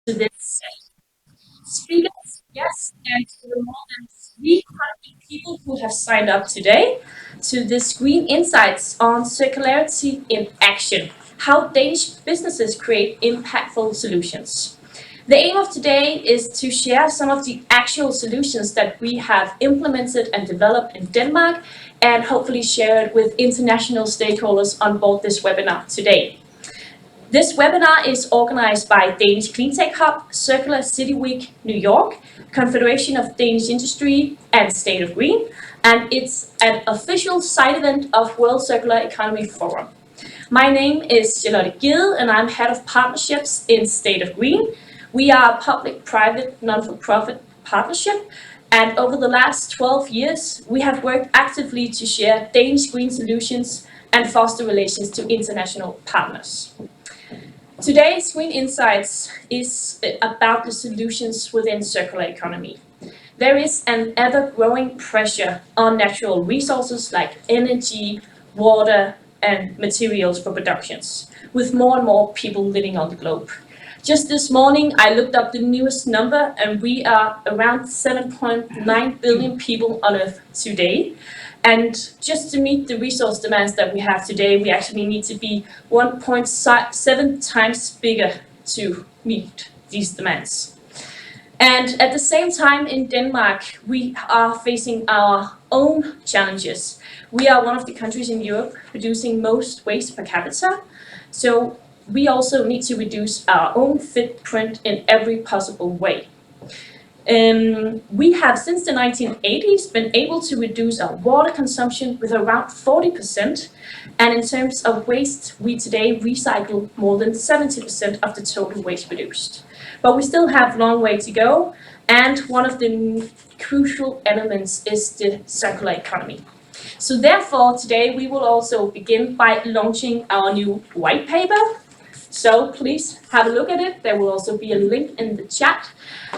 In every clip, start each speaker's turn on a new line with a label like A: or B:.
A: to this speakers, guests, and to the more than 300 people who have signed up today to this Green Insights on Circularity in Action, how Danish businesses create impactful solutions. The aim of today is to share some of the actual solutions that we have implemented and developed in Denmark and hopefully share it with international stakeholders on board this webinar today. This webinar is organized by Danish Cleantech Hub, Circular City Week New York, Confederation of Danish Industry, and State of Green, and it's an official side event of World Circular Economy Forum. My name is Charlotte Gede, and I'm Head of Partnerships in State of Green. We are a public-private, non-for-profit partnership, and over the last 12 years, we have worked actively to share Danish green solutions and foster relations to international partners. Today's Green Insights is about the solutions within circular economy. There is an ever-growing pressure on natural resources like energy, water, and materials for productions, with more and more people living on the globe. Just this morning, I looked up the newest number, and we are around 7.9 billion people on Earth today. And just to meet the resource demands that we have today, we actually need to be 1.7 times bigger to meet these demands. And at the same time in Denmark, we are facing our own challenges. We are one of the countries in Europe producing most waste per capita. So we also need to reduce our own footprint in every possible way. We have, since the 1980s, been able to reduce our water consumption with around 40%. And in terms of waste, we today recycle more than 70% of the total waste produced. But we still have a long way to go. And one of the crucial elements is the circular economy. So therefore, today we will also begin by launching our new white paper. So please have a look at it. There will also be a link in the chat.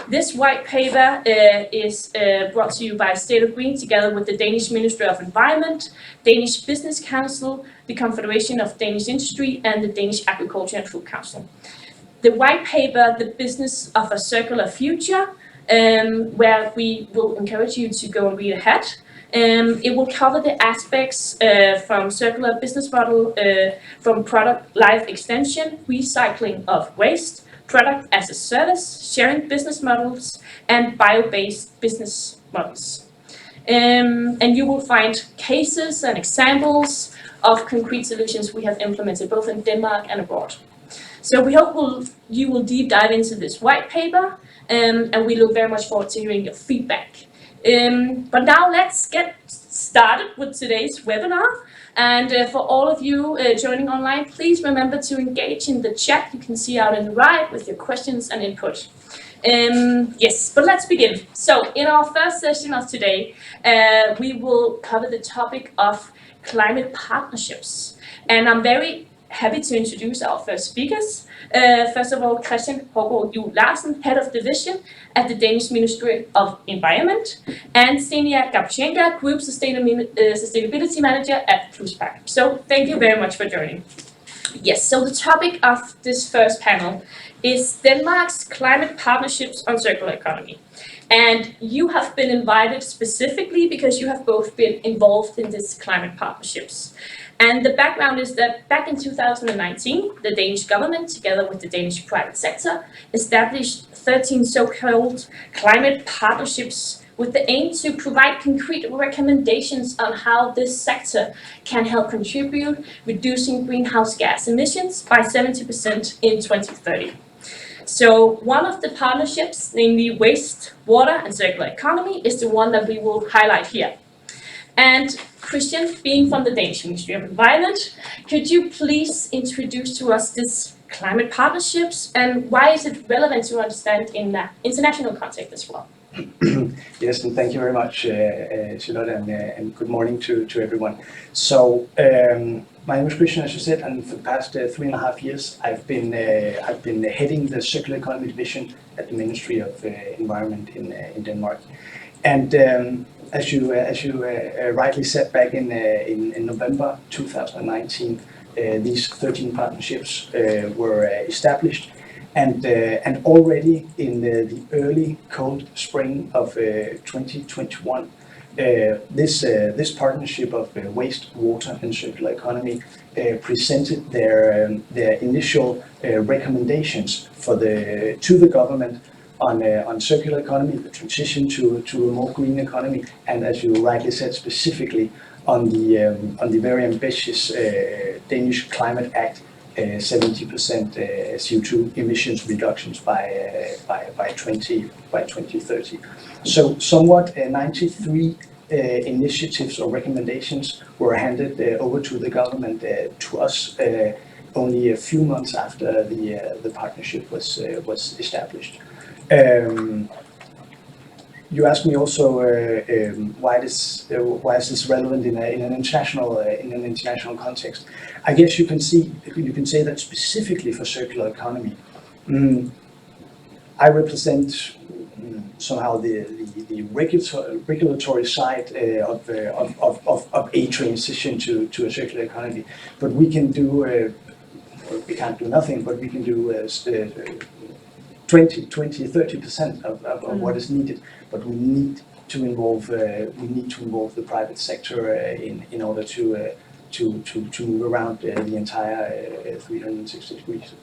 A: This white paper is brought to you by State of Green together with the Danish Ministry of Environment, Danish Business Council, the Confederation of Danish Industry, and the Danish Agriculture and Food Council. The white paper, The Business of a Circular Future, where we will encourage you to go and read ahead. It will cover the aspects from circular business model, from product life extension, recycling of waste, product as a service, sharing business models, and bio-based business models. And you will find cases and examples of concrete solutions we have implemented both in Denmark and abroad. So we hope you will deep dive into this white paper, and we look very much forward to hearing your feedback. But now let's get started with today's webinar. And for all of you joining online, please remember to engage in the chat you can see out on the right with your questions and input. Yes, but let's begin. So in our first session of today, we will cover the topic of climate partnerships. And I'm very happy to introduce our first speakers. First of all, Christian Hågaard Larsen, Head of Division at the Danish Ministry of Environment, and Stenia Gabchenka, Group Sustainability Manager at Pluspack. So thank you very much for joining. Yes, so the topic of this first panel is Denmark's climate partnerships on circular economy. And you have been invited specifically because you have both been involved in these climate partnerships. And the background is that back in 2019, the Danish government, together with the Danish private sector, established 13 so-called climate partnerships with the aim to provide concrete recommendations on how this sector can help contribute reducing greenhouse gas emissions by 70% in 2030. So one of the partnerships, namely waste, water, and circular economy, is the one that we will highlight here. And Christian, being from the Danish Ministry of Environment, could you please introduce to us this climate partnerships and why is it relevant to understand in the international context as well?
B: Yes, and thank you very much, Charlotte, and good morning to everyone. So my name is Christian, as you said, and for the past 3.5 years, I've been heading the Circular Economy Division at the Ministry of Environment in Denmark. And as you rightly said, back in November 2019, these 13 partnerships were established. And already in the early cold spring of 2021, this partnership of waste, water, and circular economy presented their initial recommendations to the government on circular economy, the transition to a more green economy, and as you rightly said, specifically on the very ambitious Danish Climate Act, 70% CO2 emissions reductions by 2030. So somewhat 93 initiatives or recommendations were handed over to the government, to us, only a few months after the partnership was established. You asked me also why is this relevant in an international context. I guess you can say that specifically for circular economy, I represent somehow the regulatory side of a transition to a circular economy, but we can do. We can't do nothing, but we can do 20, 30% of what is needed. But we need to involve the private sector in order to move around the entire 360 degrees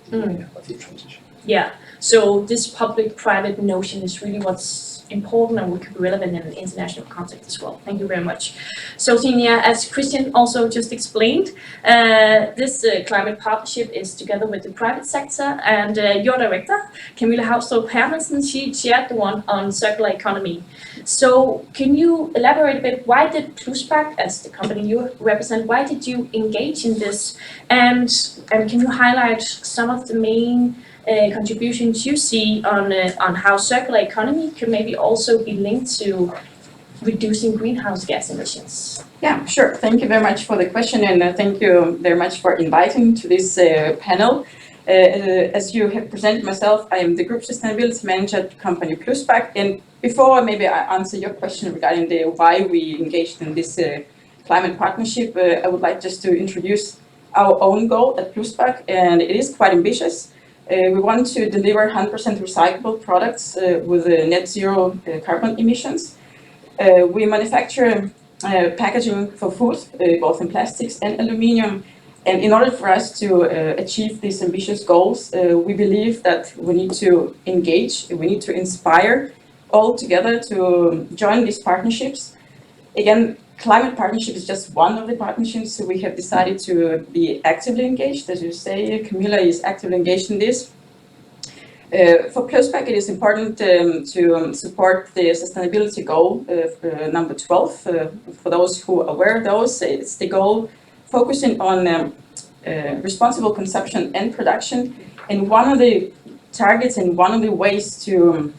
B: of the transition.
A: Yeah, so this public-private notion is really what's important and would be relevant in an international context as well. Thank you very much. So Tina, as Christian also just explained, this climate partnership is together with the private sector, and your director, Camilla Haugstrup Hermansen, she shared the one on circular economy. So can you elaborate a bit, why did Pluspack, as the company you represent, why did you engage in this? And can you highlight some of the main contributions you see on how circular economy can maybe also be linked to reducing greenhouse gas emissions?
C: Yeah, sure. Thank you very much for the question, and thank you very much for inviting to this panel. As you have presented myself, I am the Group Sustainability Manager at the company Pluspack. And before maybe I answer your question regarding why we engaged in this climate partnership, I would like just to introduce our own goal at Pluspack, and it is quite ambitious. We want to deliver 100% recyclable products with net zero carbon emissions. We manufacture packaging for food, both in plastics and aluminium. And in order for us to achieve these ambitious goals, we believe that we need to engage, we need to inspire all together to join these partnerships. Again, climate partnership is just one of the partnerships, so we have decided to be actively engaged. As you say, Camilla is actively engaged in this. For Pluspack, it is important to support the sustainability goal number 12. For those who are aware of those, it's the goal focusing on responsible consumption and production. And one of the targets and one of the ways to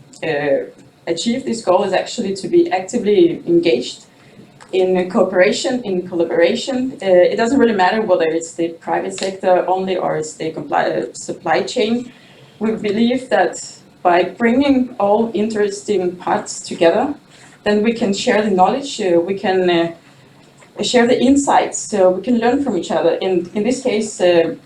C: achieve this goal is actually to be actively engaged in cooperation, in collaboration. It doesn't really matter whether it's the private sector only or it's the supply chain. We believe that by bringing all interesting parts together, then we can share the knowledge, we can share the insights, so we can learn from each other. In this case,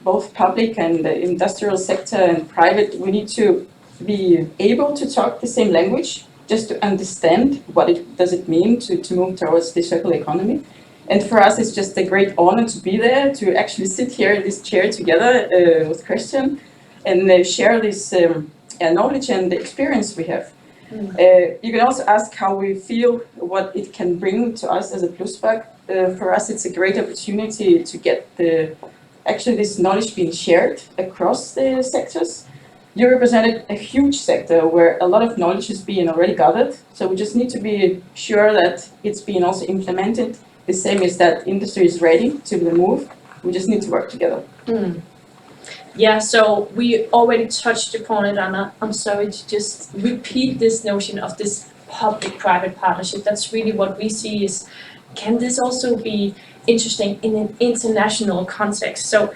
C: both public and the industrial sector and private, we need to be able to talk the same language, just to understand what does it mean to move towards the circular economy. And for us, it's just a great honor to be there, to actually sit here in this chair together with Christian and share this knowledge and the experience we have. You can also ask how we feel, what it can bring to us as a Pluspack. For us, it's a great opportunity to get actually this knowledge being shared across the sectors. You represented a huge sector where a lot of knowledge is being already gathered. So we just need to be sure that it's being also implemented. The same is that industry is ready to move. We just need to work together.
A: Yeah, so we already touched upon it, Anna. I'm sorry to just repeat this notion of this public-private partnership. That's really what we see is, can this also be interesting in an international context? So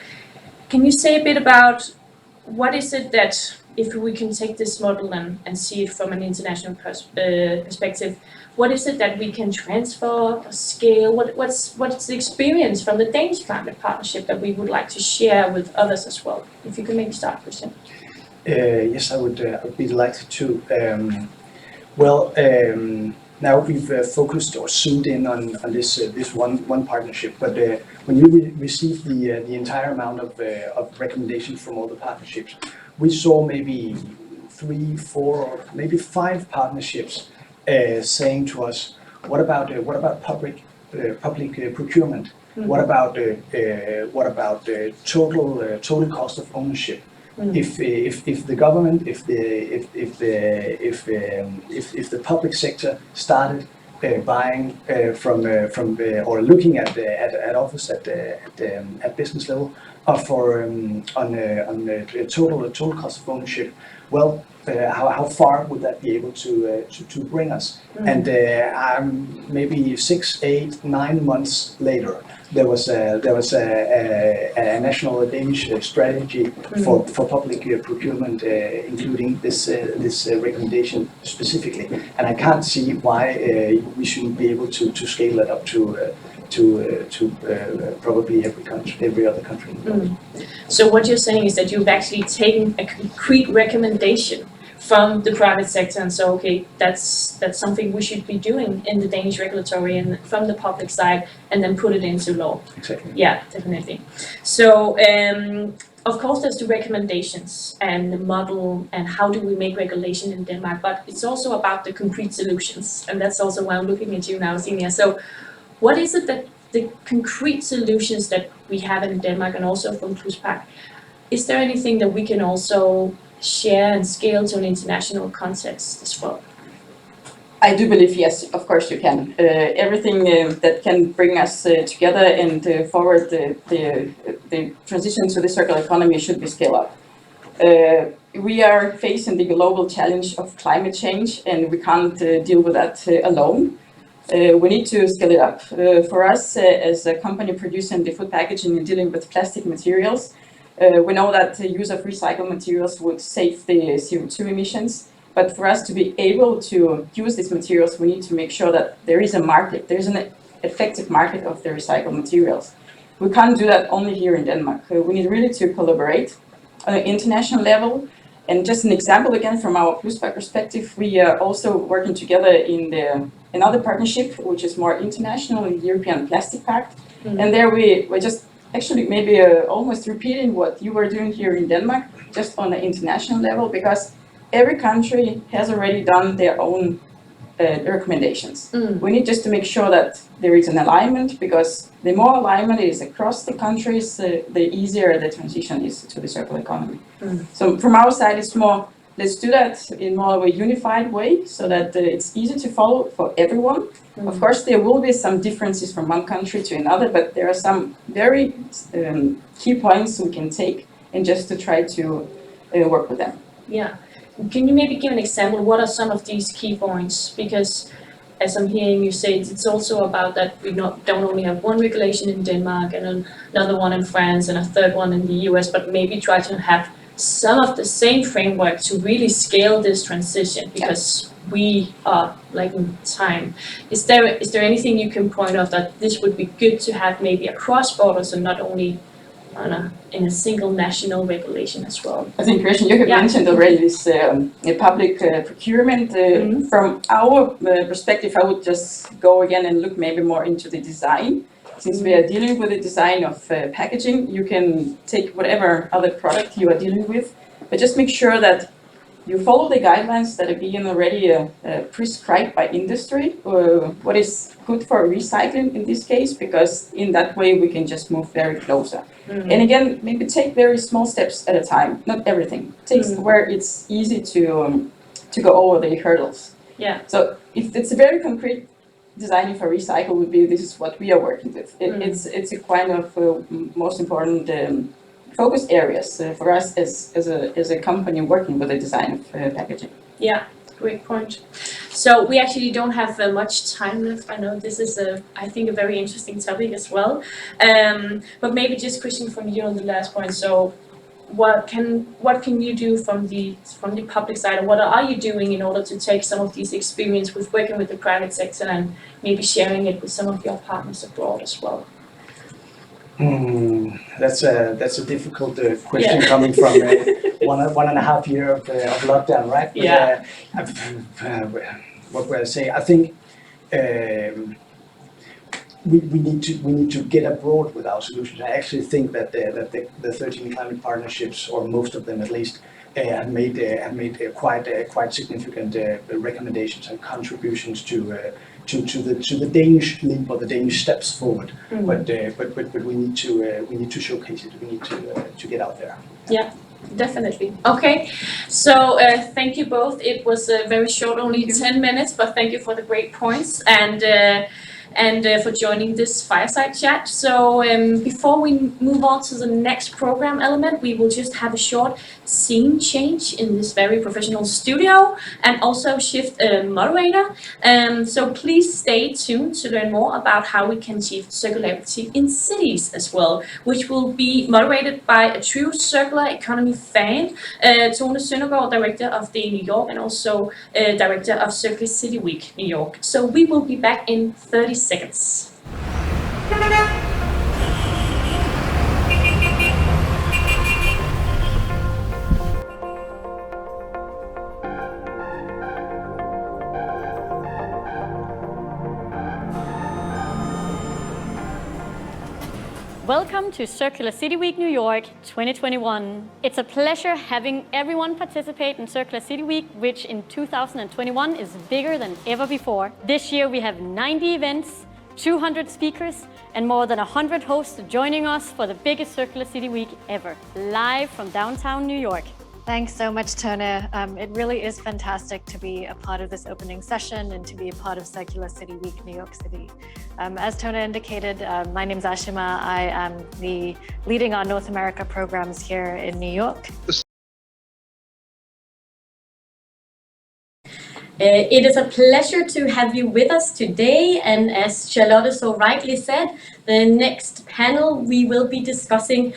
A: can you say a bit about what is it that, if we can take this model and see it from an international perspective, what is it that we can transfer or scale? What's the experience from the Danish climate partnership that we would like to share with others as well? If you can maybe start, Christian.
B: Yes, I would be delighted to. Now we've focused or zoomed in on this one partnership, but when you received the entire amount of recommendations from all the partnerships, we saw maybe 3, 4, or maybe 5 partnerships saying to us, what about public procurement?
A: Mm.
B: What about total cost of ownership? If the government, if the public sector started buying from or looking at office at business level for on total cost of ownership, well, how far would that be able to bring us? And maybe 6, 8, 9 months later, there was a national Danish strategy for public procurement, including this recommendation specifically. And I can't see why we shouldn't be able to scale that up to probably every other country.
A: So what you're saying is that you've actually taken a concrete recommendation from the private sector and so, okay, that's something we should be doing in the Danish regulatory and from the public side, and then put it into law.
B: Exactly.
A: Yeah, definitely. So of course there's the recommendations and the model and how do we make regulation in Denmark, but it's also about the concrete solutions, and that's also why I'm looking at you now, Senior. So what is it that the concrete solutions that we have in Denmark and also from Pluspack, is there anything that we can also share and scale to an international context as well?
C: I do believe, yes, of course you can. Everything that can bring us together and forward the transition to the circular economy should be scaled up. We are facing the global challenge of climate change, and we can't deal with that alone. We need to scale it up. For us, as a company producing the food packaging and dealing with plastic materials, we know that the use of recycled materials would save the CO2 emissions. But for us to be able to use these materials, we need to make sure that there is a market, there's an effective market of the recycled materials. We can't do that only here in Denmark. We need really to collaborate on an international level. And just an example again from our Pluspack perspective, we are also working together in another partnership, which is more international, the European Plastic Pact. And there we're just actually maybe almost repeating what you were doing here in Denmark, just on an international level, because every country has already done their own recommendations. We need just to make sure that there is an alignment, because the more alignment is across the countries, the easier the transition is to the circular economy. So from our side, it's more, let's do that in more of a unified way so that it's easy to follow for everyone. Of course, there will be some differences from one country to another, but there are some very key points we can take and just to try to work with them.
A: Yeah. Can you maybe give an example? What are some of these key points? Because as I'm hearing you say, it's also about that we don't only have one regulation in Denmark and another one in France and a third one in the US, but maybe try to have some of the same framework to really scale this transition, because we are lacking time. Is there anything you can point out that this would be good to have maybe across borders and not only in a single national regulation as well?
C: I think, Christian, you have mentioned already this public procurement. From our perspective, I would just go again and look maybe more into the design. Since we are dealing with the design of packaging, you can take whatever other product you are dealing with, but just make sure that you follow the guidelines that are being already prescribed by industry, what is good for recycling in this case, because in that way we can just move very closer. And again, maybe take very small steps at a time, not everything. Take where it's easy to go over the hurdles.
A: Yeah.
C: So if it's a very concrete designing for recycle would be, this is what we are working with. It's a kind of most important focus areas for us as a company working with the design of packaging.
A: Yeah, great point. So we actually don't have much time left. I know this is I think a very interesting topic as well. But maybe just Christian from you on the last point. So what can you do from the public side, or what are you doing in order to take some of these experience with working with the private sector and maybe sharing it with some of your partners abroad as well?
B: That's a difficult question coming from 1.5 years of lockdown, right? But,
A: Yeah.
B: what would I say? I think we need to get abroad with our solutions. I actually think that the 13 climate partnerships, or most of them at least, have made quite significant recommendations and contributions to the Danish leap, or the Danish steps forward. But we need to showcase it. We need to get out there.
A: Yeah, definitely. Okay, so thank you both. It was very short, only 10 minutes, but thank you for the great points and for joining this fireside chat. So before we move on to the next program element, we will just have a short scene change in this very professional studio and also shift a moderator. So please stay tuned to learn more about how we can achieve circularity in cities as well, which will be moderated by a true circular economy fan, Tone Søndergaard, director of the New York, and also director of Circular City Week New York. So we will be back in 30 seconds.
D: Welcome to Circular City Week New York 2021. It's a pleasure having everyone participate in Circular City Week, which in 2021 is bigger than ever before. This year we have 90 events, 200 speakers, and more than 100 hosts joining us for the biggest Circular City Week ever, live from downtown New York.
E: Thanks so much, Tone. It really is fantastic to be a part of this opening session and to be a part of Circular City Week New York City. As Tone indicated, my name is Ashima. I am leading our North America programs here in New York.
D: It is a pleasure to have you with us today, and as Charlotte so rightly said, the next panel we will be discussing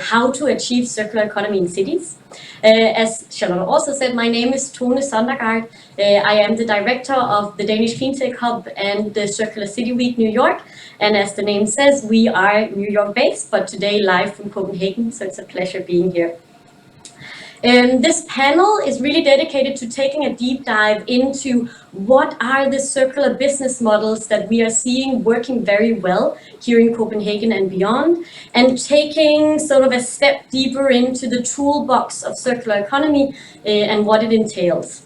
D: how to achieve circular economy in cities. As Charlotte also said, my name is Tone Søndergaard. I am the director of the Danish FinTech Hub and the Circular City Week New York, and as the name says, we are New York based, but today live from Copenhagen, so it's a pleasure being here. This panel is really dedicated to taking a deep dive into what are the circular business models that we are seeing working very well here in Copenhagen and beyond, and taking sort of a step deeper into the toolbox of circular economy and what it entails.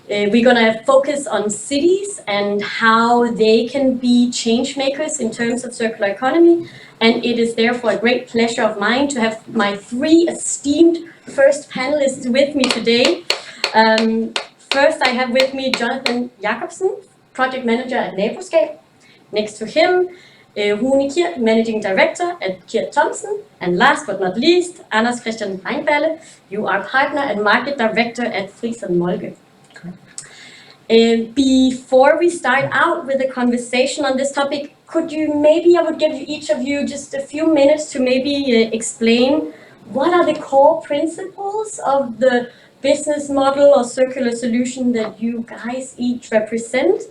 D: We're going to focus on cities and how they can be change makers in terms of circular economy. And it is therefore a great pleasure of mine to have my three esteemed first panelists with me today. First, I have with me Jonathan Jacobsen, project manager at Neighbourscape. Next to him, Rune Kirt, managing director at Kirt Thomsen. And last but not least, Anders Christian Reinballe, you are partner and market director at Friis & Moltke. Before we start out with a conversation on this topic, could you maybe, I would give each of you just a few minutes to maybe explain what are the core principles of the business model or circular solution that you guys each represent,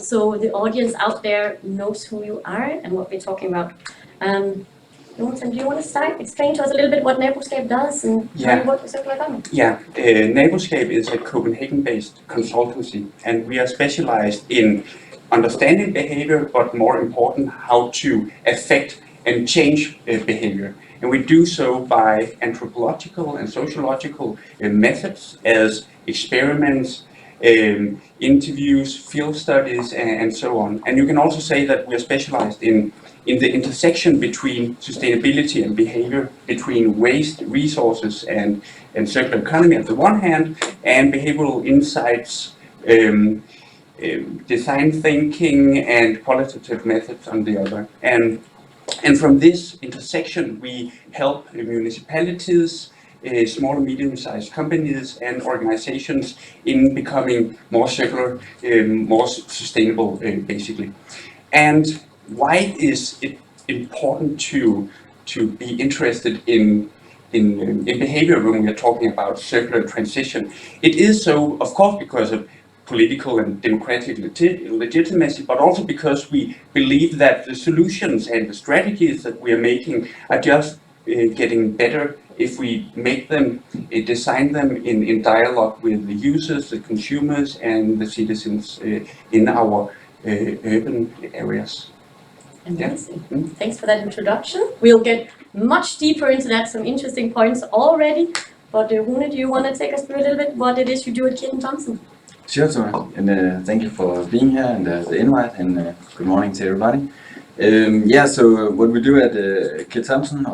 D: so the audience out there knows who you are and what we're talking about. Jonathan, do you want to start? Explain to us a little bit what Neighbourscape does and how you work with circular economy.
F: Yeah, Neighbourscape is a Copenhagen-based consultancy, and we are specialized in understanding behavior, but more important, how to affect and change behavior. And we do so by anthropological and sociological methods as experiments, interviews, field studies, and so on. And you can also say that we are specialized in the intersection between sustainability and behavior, between waste, resources, and circular economy on the one hand, and behavioral insights, design thinking, and qualitative methods on the other. And from this intersection, we help municipalities, small and medium-sized companies and organizations in becoming more circular, more sustainable, basically. And why is it important to be interested in behavior when we are talking about circular transition? It is so, of course, because of political and democratic legitimacy, but also because we believe that the solutions and the strategies that we are making are just getting better if we make them, design them in dialogue with the users, the consumers, and the citizens in our urban areas.
D: Amazing.
F: Yeah. Mm.
D: Thanks for that introduction. We'll get much deeper into that, some interesting points already. But Rune, do you want to take us through a little bit what it is you do at Keaton Thompson?
G: Sure, Tony, and thank you for being here and the invite, and good morning to everybody. So what we do at Kit Thompson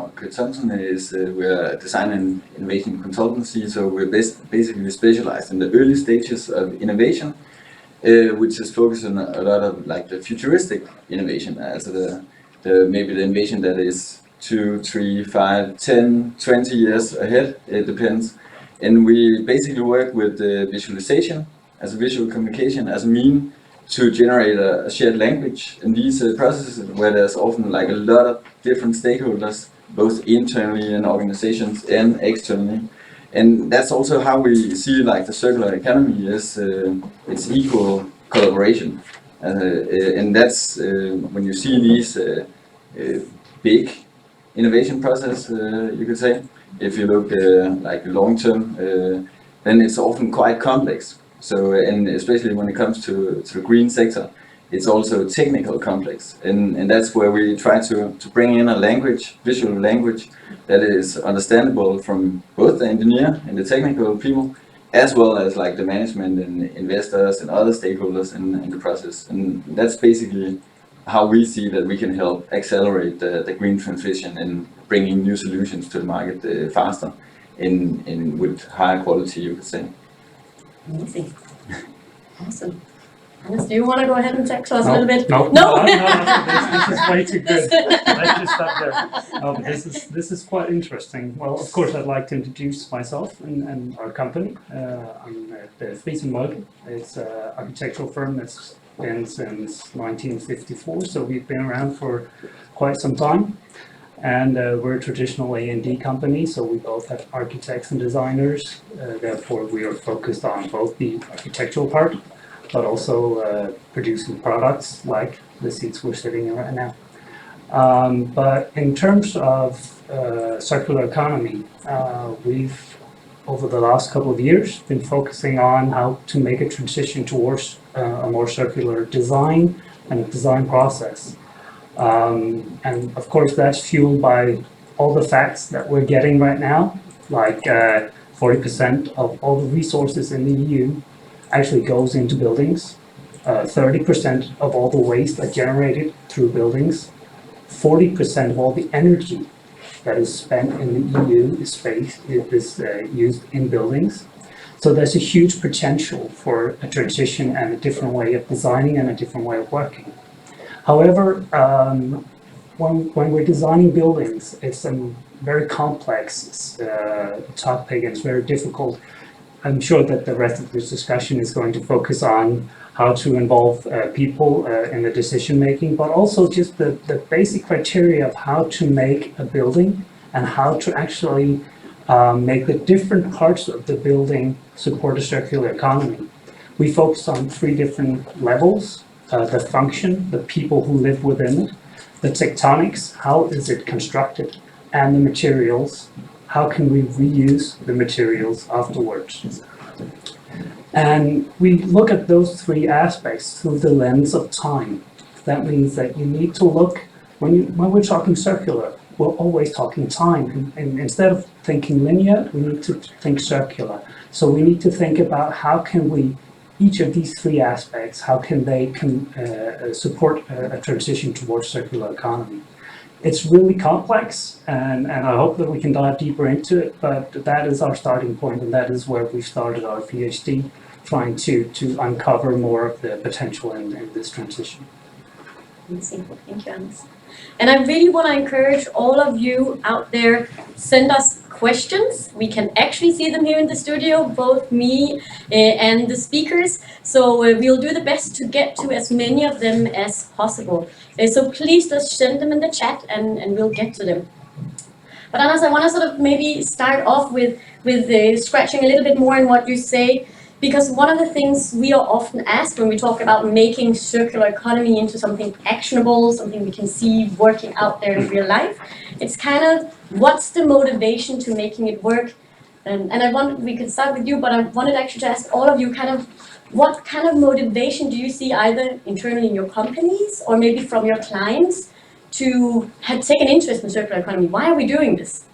G: is we're a design and innovation consultancy. So we're basically specialized in the early stages of innovation, which is focused on a lot of like the futuristic innovation, also maybe the innovation that is 2, 3, 5, 10, 20 years ahead. It depends, and we basically work with visualization as a visual communication as a mean to generate a shared language in these processes where there's often like a lot of different stakeholders, both internally in organizations and externally. And that's also how we see like the circular economy is it's equal collaboration. And that's when you see these big innovation process, you could say, if you look like long term, then it's often quite complex. So, and especially when it comes to the green sector, it's also technical complex, and that's where we try to bring in a language, visual language, that is understandable from both the engineer and the technical people, as well as like the management and investors and other stakeholders in the process. And that's basically how we see that we can help accelerate the green transition and bringing new solutions to the market faster and with higher quality, you could say.
D: Amazing. Awesome. Hannes, do you want to go ahead and talk to us a little bit?
H: No, this is way too good. Let's just stop there. No, but this is quite interesting. Well, of course, I'd like to introduce myself and our company. I'm at Friis & Moltke. It's an architectural firm that's been since 1954, so we've been around for quite some time. And we're a traditional A&D company, so we both have architects and designers. Therefore, we are focused on both the architectural part, but also producing products like the seats we're sitting in right now. But in terms of circular economy, we've, over the last couple of years, been focusing on how to make a transition towards a more circular design and a design process. And of course, that's fueled by all the facts that we're getting right now, like 40% of all the resources in the EU actually goes into buildings. 30% of all the waste are generated through buildings. 40% of all the energy that is spent in the EU is used in buildings. So there's a huge potential for a transition and a different way of designing and a different way of working. However, when we're designing buildings, it's a very complex topic and it's very difficult. I'm sure that the rest of this discussion is going to focus on how to involve people in the decision making, but also just the basic criteria of how to make a building and how to actually make the different parts of the building support a circular economy. We focus on 3 different levels. The function, the people who live within it, the tectonics, how is it constructed, and the materials, how can we reuse the materials afterwards. And we look at those 3 aspects through the lens of time. That means that you need to look, when we're talking circular, we're always talking time. And instead of thinking linear, we need to think circular. So we need to think about how can we, each of these 3 aspects, how can they support a transition towards circular economy. It's really complex, and I hope that we can dive deeper into it, but that is our starting point, and that is where we started our PhD, trying to uncover more of the potential in this transition.
D: Amazing. Thank you, Hannes. And I really want to encourage all of you out there, send us questions. We can actually see them here in the studio, both me and the speakers. So we'll do the best to get to as many of them as possible. So please just send them in the chat and we'll get to them. But Hannes, I want to sort of maybe start off with scratching a little bit more in what you say, Because one of the things we are often asked when we talk about making circular economy into something actionable, something we can see working out there in real life, it's kind of what's the motivation to making it work? And we could start with you, but I wanted actually to ask all of you kind of what kind of motivation do you see either internally in your companies or maybe from your clients to take an interest in circular economy? Why are we doing this?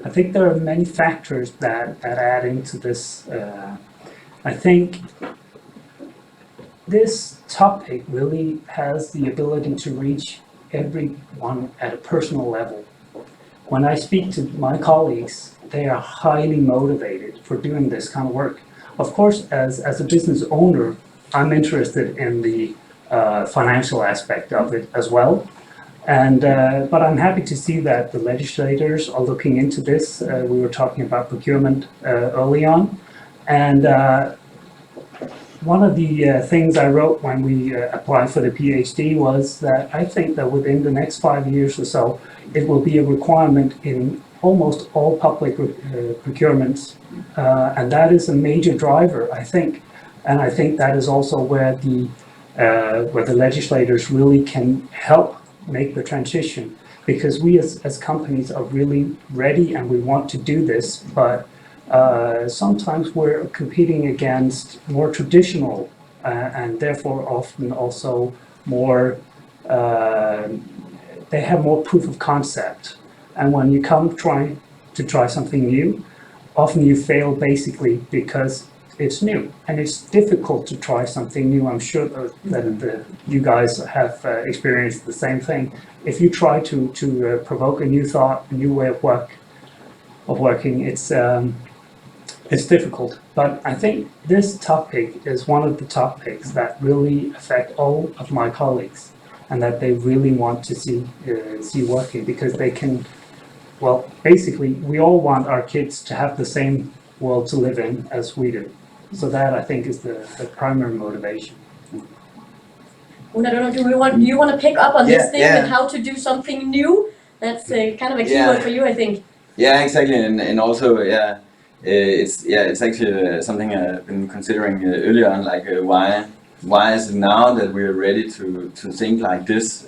H: I think there are many factors that add into this. I think this topic really has the ability to reach everyone at a personal level. When I speak to my colleagues, they are highly motivated for doing this kind of work. Of course, as a business owner, I'm interested in the financial aspect of it as well. And but I'm happy to see that the legislators are looking into this. We were talking about procurement early on, and one of the things I wrote when we applied for the PhD was that I think that within the next 5 years or so, it will be a requirement in almost all public procurements, and that is a major driver, I think. And I think that is also where the legislators really can help make the transition, because we as companies are really ready and we want to do this, but sometimes we're competing against more traditional and therefore often also more, they have more proof of concept. And when you come trying to try something new, often you fail basically because it's new and it's difficult to try something new. I'm sure that you guys have experienced the same thing. If you try to provoke a new thought, a new way of working, it's difficult. But I think this topic is one of the topics that really affect all of my colleagues, and that they really want to see working, because they can. Well, basically, we all want our kids to have the same world to live in as we do. So that, I think, is the primary motivation.
D: I don't know, do you want to pick up on this thing
G: Yeah.
D: and how to do something new? That's kind of a keyword for you, I think.
G: Yeah, exactly, and also it's actually something I've been considering earlier on, like why is it now that we're ready to think like this?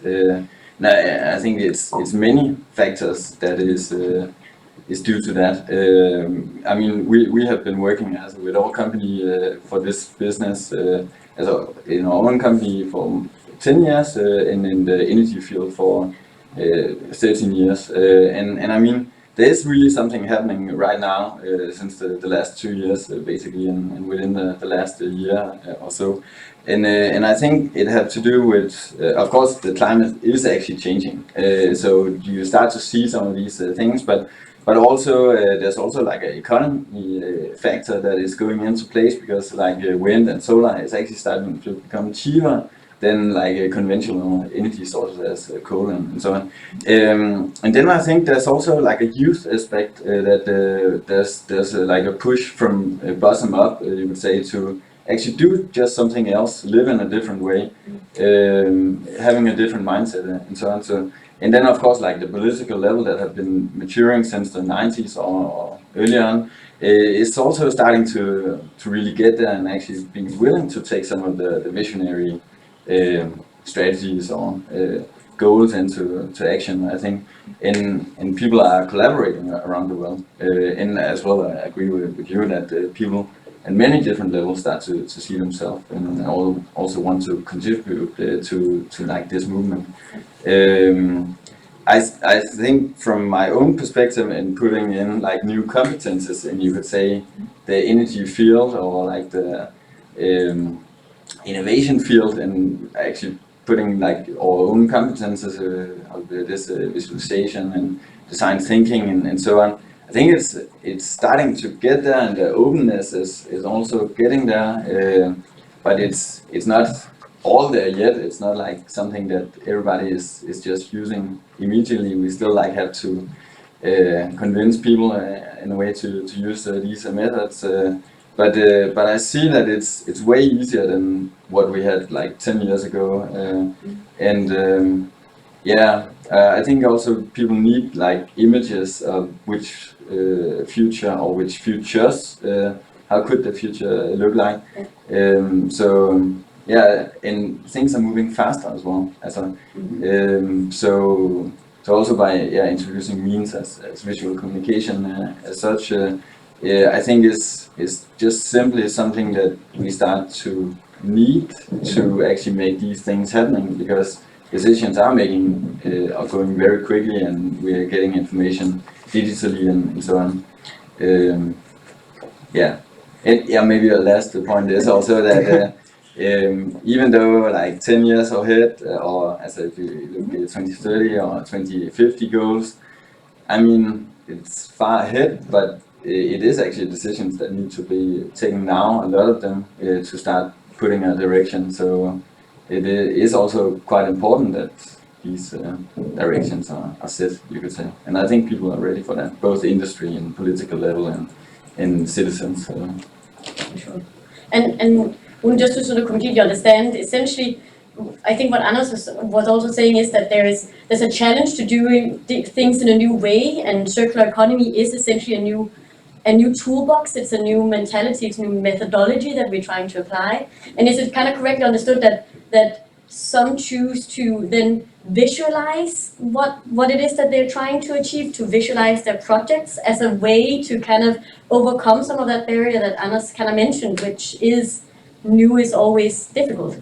G: I think it's many factors that is due to that. I mean, we have been working as with our company for this business in our own company for 10 years and in the energy field for 13 years. And I mean, there's really something happening right now since the last 2 years, basically, and within the last year or so. And I think it had to do with, of course, the climate is actually changing. So you start to see some of these things, but also there's also like an economy factor that is going into place, because like wind and solar is actually starting to become cheaper than like conventional energy sources as coal and so on. And then I think there's also like a youth aspect that there's like a push from bottom up, you would say, to actually do just something else, live in a different way, having a different mindset and so on. So, and then of course like the political level that have been maturing since the 90s or earlier on, it's also starting to really get there and actually being willing to take some of the visionary strategies or goals into action, I think, and people are collaborating around the world. And as well, I agree with you that people at many different levels start to see themselves and also want to contribute to like this movement. I think from my own perspective in putting in like new competences, and you could say the energy field or like the innovation field, and actually putting like our own competences of this visualization and design thinking and so on. I think it's starting to get there, and the openness is also getting there, but it's not all there yet. It's not like something that everybody is just using immediately. We still like have to convince people in a way to use these methods. But I see that it's way easier than what we had like 10 years ago, and I think also people need like images of which future or which futures how could the future look like. So yeah, and things are moving faster as well. So also by introducing means as visual communication as such, I think is just simply something that we start to need to actually make these things happening, because decisions are going very quickly, and we are getting information digitally and so on. And maybe a last point is also that even though like 10 years ahead, or as if you look at 2030 or 2050 goals, I mean, it's far ahead, but it is actually decisions that need to be taken now, a lot of them, to start putting a direction. So it is also quite important that these directions are set, you could say. And I think people are ready for that, both industry and political level and citizens.
D: Sure. And just to sort of completely understand, essentially, I think what Anders was also saying is that there's a challenge to doing things in a new way, and circular economy is essentially a new toolbox. It's a new mentality, it's a new methodology that we're trying to apply. And is it kind of correctly understood that some choose to then visualize what it is that they're trying to achieve, to visualize their projects as a way to kind of overcome some of that barrier that Anders kind of mentioned, which is new is always difficult?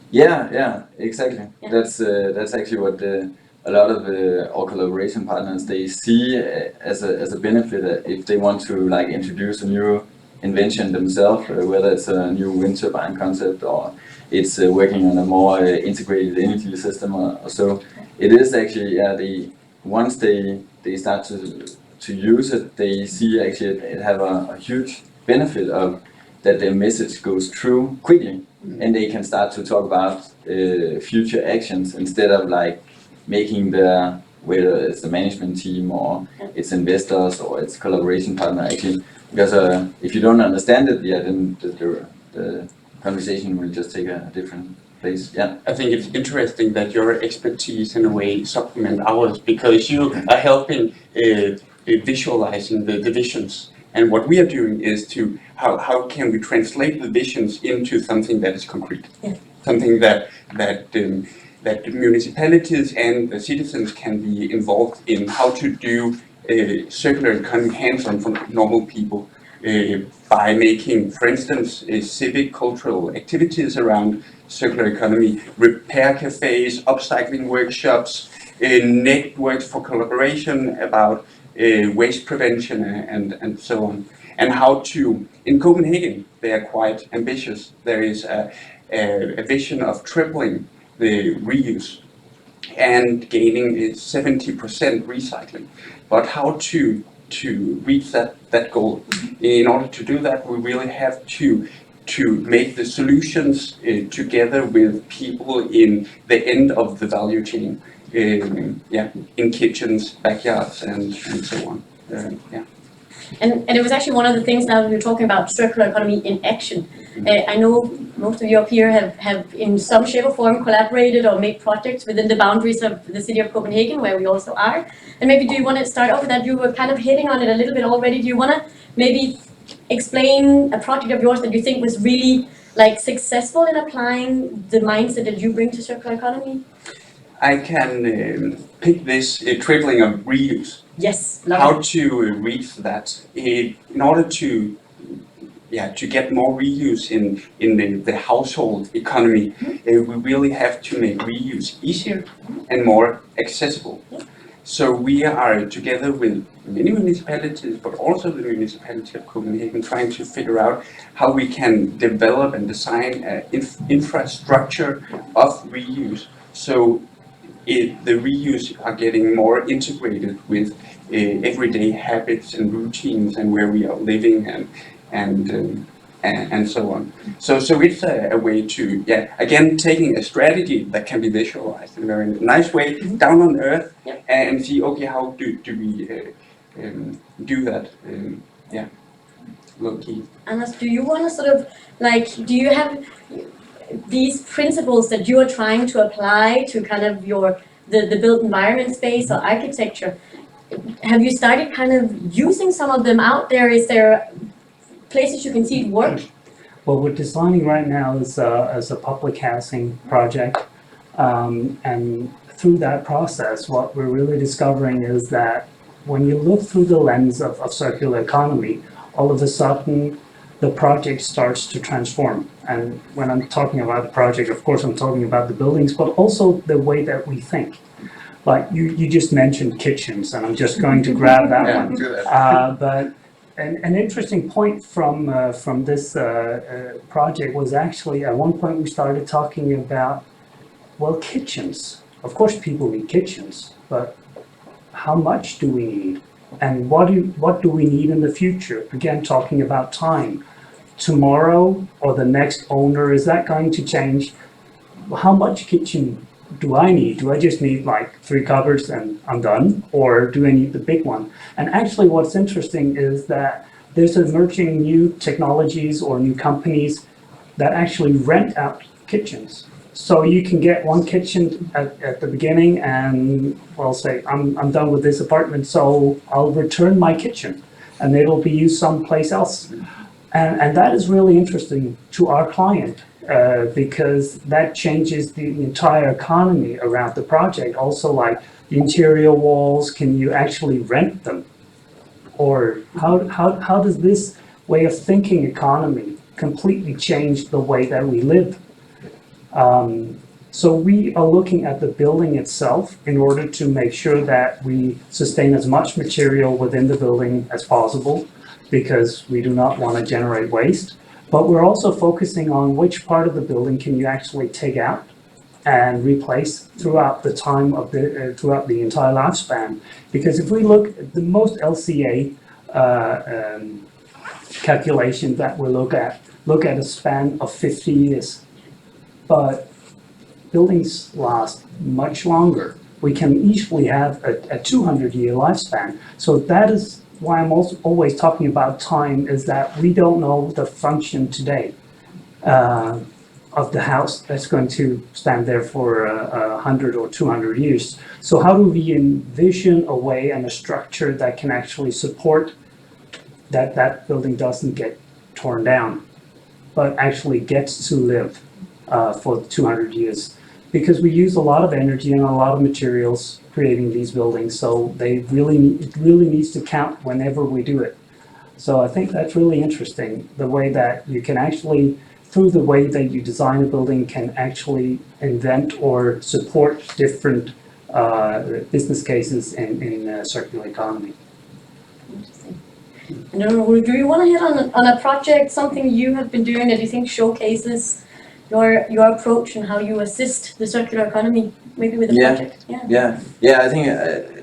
G: Yeah, exactly.
D: Yeah.
G: That's actually what a lot of our collaboration partners, they see as a benefit if they want to like introduce a new invention themselves, whether it's a new wind turbine concept or it's working on a more integrated energy system or so. It is actually once they start to use it, they see actually it have a huge benefit of that their message goes through quickly, and they can start to talk about future actions instead of like making whether it's the management team or it's investors or it's collaboration partner actually, because if you don't understand it, then the conversation will just take a different place. Yeah.
F: I think it's interesting that your expertise in a way supplement ours, because you are helping visualizing the visions. And what we are doing is to how can we translate the visions into something that is concrete, something that the municipalities and the citizens can be involved in, how to do circular economy hands-on for normal people, by making, for instance, civic cultural activities around circular economy, repair cafes, upcycling workshops, networks for collaboration about waste prevention and so on. And how to, in Copenhagen, they are quite ambitious. There is a vision of tripling the reuse and gaining 70% recycling. But how to reach that goal? In order to do that, we really have to make the solutions together with people in the end of the value chain, in kitchens, backyards, and so on.
D: And it was actually one of the things now that we're talking about circular economy in action. I know most of you up here have in some shape or form collaborated or made projects within the boundaries of the city of Copenhagen, where we also are. And maybe do you want to start off with that? You were kind of hitting on it a little bit already. Do you want to maybe explain a project of yours that you think was really like successful in applying the mindset that you bring to circular economy?
F: I can pick this tripling of reuse.
D: Yes.
F: How to reach that in order to get more reuse in the household economy. We really have to make reuse easier and more accessible. So we are together with many municipalities, but also the municipality of Copenhagen, trying to figure out how we can develop and design an infrastructure of reuse. So the reuse are getting more integrated with everyday habits and routines and where we are living and so on. So it's a way to, again, taking a strategy that can be visualized in a very nice way, down on earth, and see, okay, how do we do that? Low key.
D: Anders, do you want to sort of do you have these principles that you are trying to apply to kind of the built environment space or architecture? Have you started kind of using some of them out there? Is there places you can see it work?
H: What we're designing right now is as a public housing project, and through that process, what we're really discovering is that when you look through the lens of circular economy, all of a sudden the project starts to transform. And when I'm talking about the project, of course, I'm talking about the buildings, but also the way that we think. Like you just mentioned kitchens, and I'm just going to grab that one. But an interesting point from this project was actually at one point we started talking about, well, kitchens. Of course, people need kitchens, but how much do we need? And what do we need in the future? Again, talking about time. Tomorrow or the next owner, is that going to change? How much kitchen do I need? Do I just need like 3 cupboards and I'm done? Or do I need the big one? And actually what's interesting is that there's emerging new technologies or new companies that actually rent out kitchens. So you can get one kitchen at the beginning and, well, say, I'm done with this apartment, so I'll return my kitchen and it'll be used someplace else. And that is really interesting to our client because that changes the entire economy around the project. Also, like the interior walls, can you actually rent them? Or how does this way of thinking economy completely change the way that we live? So we are looking at the building itself in order to make sure that we sustain as much material within the building as possible, because we do not want to generate waste. But we're also focusing on which part of the building can you actually take out and replace throughout the time of throughout the entire lifespan. Because if we look at the most LCA calculation that we look at a span of 50 years. But buildings last much longer. We can easily have a 200-year lifespan. So that is why I'm also always talking about time, is that we don't know the function today of the house that's going to stand there for 100 or 200 years. So how do we envision a way and a structure that can actually support that building doesn't get torn down, but actually gets to live for 200 years? Because we use a lot of energy and a lot of materials creating these buildings, so it really needs to count whenever we do it. So I think that's really interesting, the way that you can actually, through the way that you design a building, can actually invent or support different business cases in circular economy.
D: I don't know, do you want to hit on a project, something you have been doing that you think showcases your approach and how you assist the circular economy, maybe with a project?
G: Yeah. I think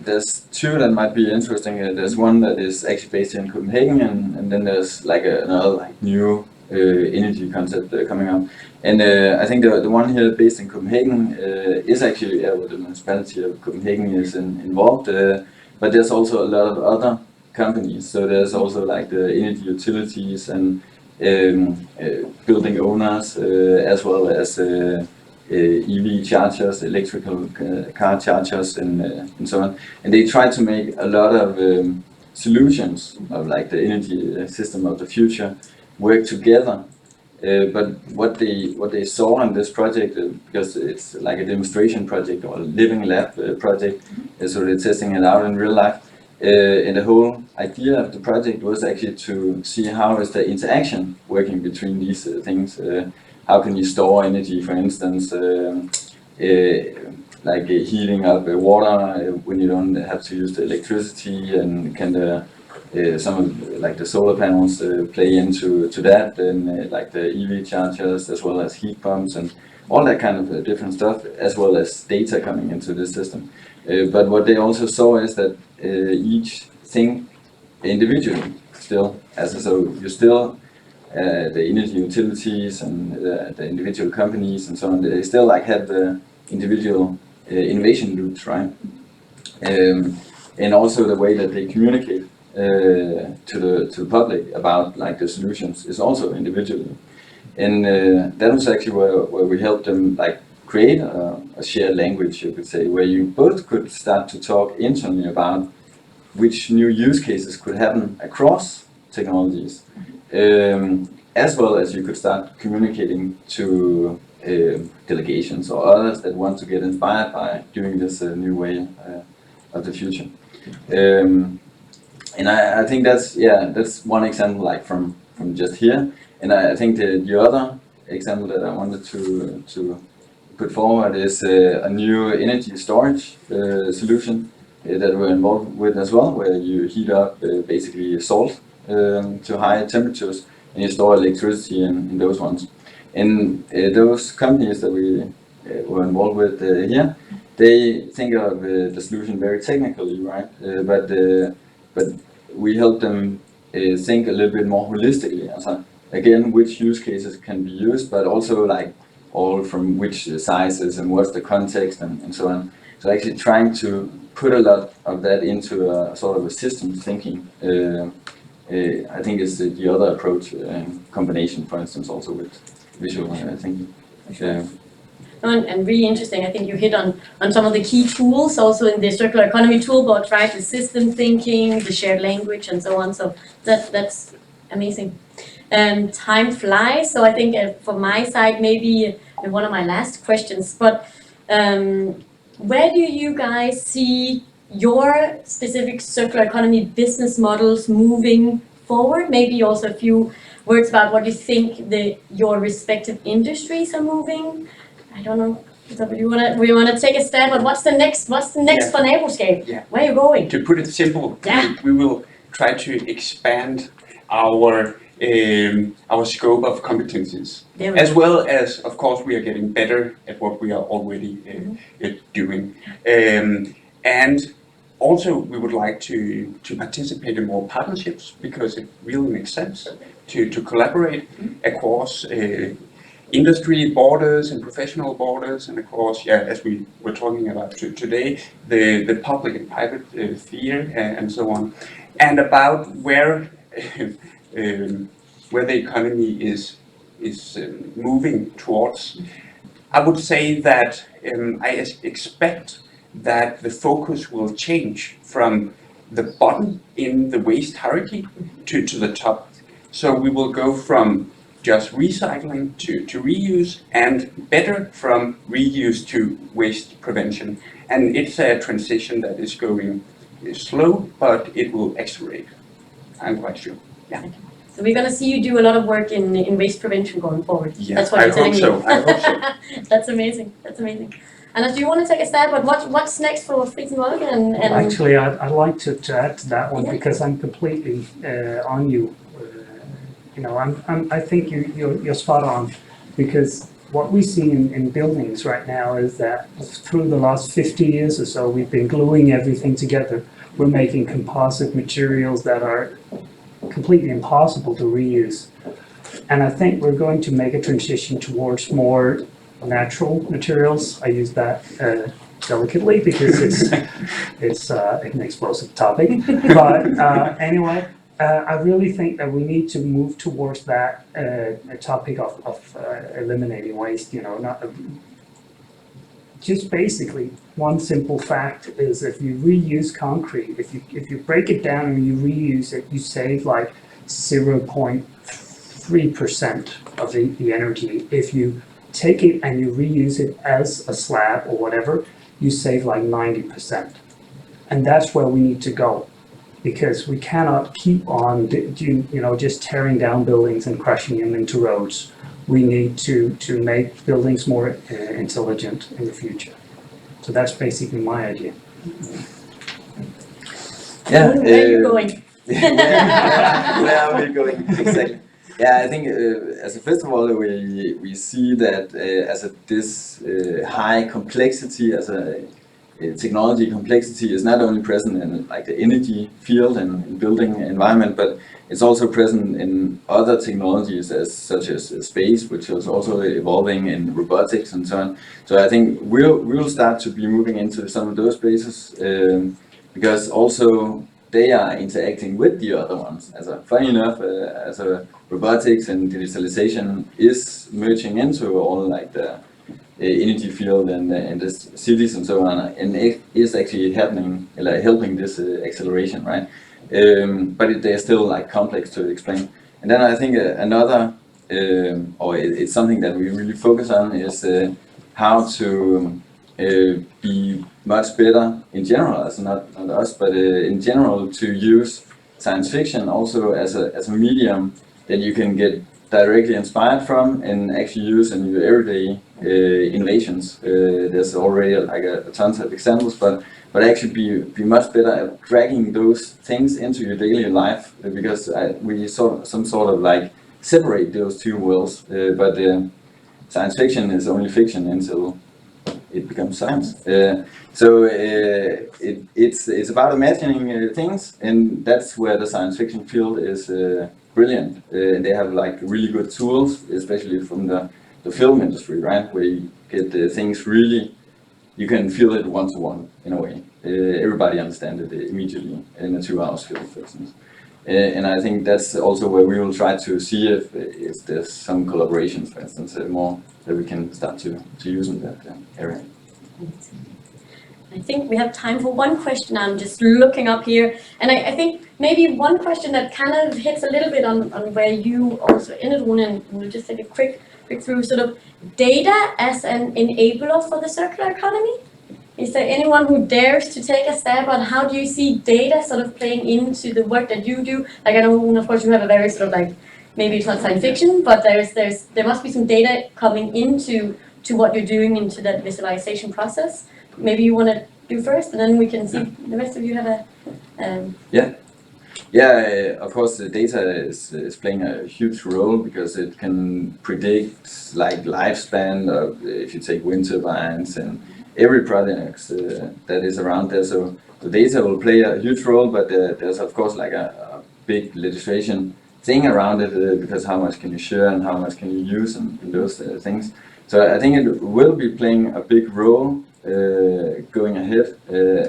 G: there's 2 that might be interesting. There's one that is actually based in Copenhagen, and then there's like another like new energy concept coming up. And I think the one here based in Copenhagen is actually where the municipality of Copenhagen is involved. But there's also a lot of other companies. So there's also like the energy utilities and building owners, as well as EV chargers, electrical car chargers, and so on. And they try to make a lot of solutions of like the energy system of the future work together. But what they saw in this project, because it's like a demonstration project or a living lab project, so they're testing it out in real life. And the whole idea of the project was actually to see how is the interaction working between these things. How can you store energy, for instance, like heating up water when you don't have to use the electricity, and can some of like the solar panels play into that, and like the EV chargers, as well as heat pumps and all that kind of different stuff, as well as data coming into the system. But what they also saw is that each thing individually still, so you still the energy utilities and the individual companies and so on, they still like have the individual innovation loops, right? And also the way that they communicate to the public about like the solutions is also individually. And that was actually where we helped them like create a shared language, you could say, where you both could start to talk internally about which new use cases could happen across technologies, as well as you could start communicating to delegations or others that want to get inspired by doing this new way of the future. And I think that's one example, like from just here. And I think the other example that I wanted to put forward is a new energy storage solution that we're involved with as well, where you heat up basically salt to high temperatures and you store electricity in those ones. And those companies that we were involved with here, they think of the solution very technically, right? But we help them think a little bit more holistically. So again, which use cases can be used, but also like all from which sizes and what's the context and so on. So actually trying to put a lot of that into a sort of a system thinking, I think is the other approach, combination, for instance, also with visual thinking.
D: And really interesting. I think you hit on some of the key tools also in the circular economy toolbox, right? The system thinking, the shared language, and so on. So that's amazing. Time flies. So I think from my side, maybe one of my last questions. But where do you guys see your specific circular economy business models moving forward? Maybe also a few words about what you think your respective industries are moving. I don't know. So we wanna take a stab at what's the next for Neighbourscape?
F: Yeah.
D: Where are you going?
F: To put it simple,
D: Yeah.
F: we will try to expand our scope of competencies,
D: There we
F: as
D: go.
F: well as, of course, we are getting better at what we are already doing. And also, we would like to participate in more partnerships because it really makes sense to collaborate across industry borders and professional borders, and of course, as we were talking about today, the public and private sphere and so on, and about where the economy is moving towards. I would say that I expect that the focus will change from the bottom in the waste hierarchy to the top. So we will go from just recycling to reuse, and better from reuse to waste prevention. And it's a transition that is going slow, but it will accelerate. I'm quite sure. Yeah.
D: So we're gonna see you do a lot of work in waste prevention going forward.
F: Yeah,
D: That's what
F: I
D: you're telling
F: hope so.
D: me.
F: I hope so.
D: That's amazing. That's amazing. And do you want to take a stab at what's next for Fritz and Wolfgang? And
H: Well, actually, I'd like to add to that one
D: Yeah.
H: because I'm completely on you. I think you're spot on, because what we see in buildings right now is that through the last 50 years or so, we've been gluing everything together. We're making composite materials that are completely impossible to reuse. And I think we're going to make a transition towards more natural materials. I use that delicately because it's an explosive topic. But anyway, I really think that we need to move towards that topic of eliminating waste. Just basically, one simple fact is if you reuse concrete, if you break it down and you reuse it, you save like 0.3% of the energy. If you take it and you reuse it as a slab or whatever, you save like 90%. And that's where we need to go, because we cannot keep on just tearing down buildings and crushing them into roads. We need to make buildings more intelligent in the future. So that's basically my idea.
G: Yeah.
D: where are you going?
G: Where are we going exactly? Yeah, I think as a first of all, we see that this high complexity, as a technology complexity, is not only present in like the energy field and building environment, but it's also present in other technologies such as space, which is also evolving in robotics and so on. So I think we'll start to be moving into some of those spaces because also they are interacting with the other ones. Funny enough, robotics and digitalization is merging into all like the energy field and the cities and so on, and it is actually happening, like helping this acceleration, right? But they're still like complex to explain. And then I think another, or it's something that we really focus on, is how to be much better in general, as not us, but in general, to use science fiction also as a medium that you can get directly inspired from and actually use in your everyday innovations. There's already like a tons of examples, but actually be much better at dragging those things into your daily life, because we some sort of like separate those two worlds, but science fiction is only fiction until it becomes science. So it's about imagining things, and that's where the science fiction field is brilliant. They have like really good tools, especially from the film industry, right? Where you get things really, you can feel it one-to-one in a way. Everybody understands it immediately in a 2 hours film, for instance. And I think that's also where we will try to see if there's some collaborations, for instance, more that we can start to use in that area.
D: I think we have time for one question. I'm just looking up here, and I think maybe one question that kind of hits a little bit on where you also ended, Rune, and we'll just take a quick through sort of data as an enabler for the circular economy. Is there anyone who dares to take a stab on how do you see data sort of playing into the work that you do? Like I know, of course, you have a very sort of like, maybe it's not science fiction, but there must be some data coming into what you're doing into that visualization process. Maybe you want to do first, and then we can see the rest of you have a.
G: Yeah, of course, the data is playing a huge role because it can predict like lifespan of, if you take wind turbines and every project that is around there. So the data will play a huge role, but there's of course like a big legislation thing around it, because how much can you share and how much can you use and those things. So I think it will be playing a big role going ahead,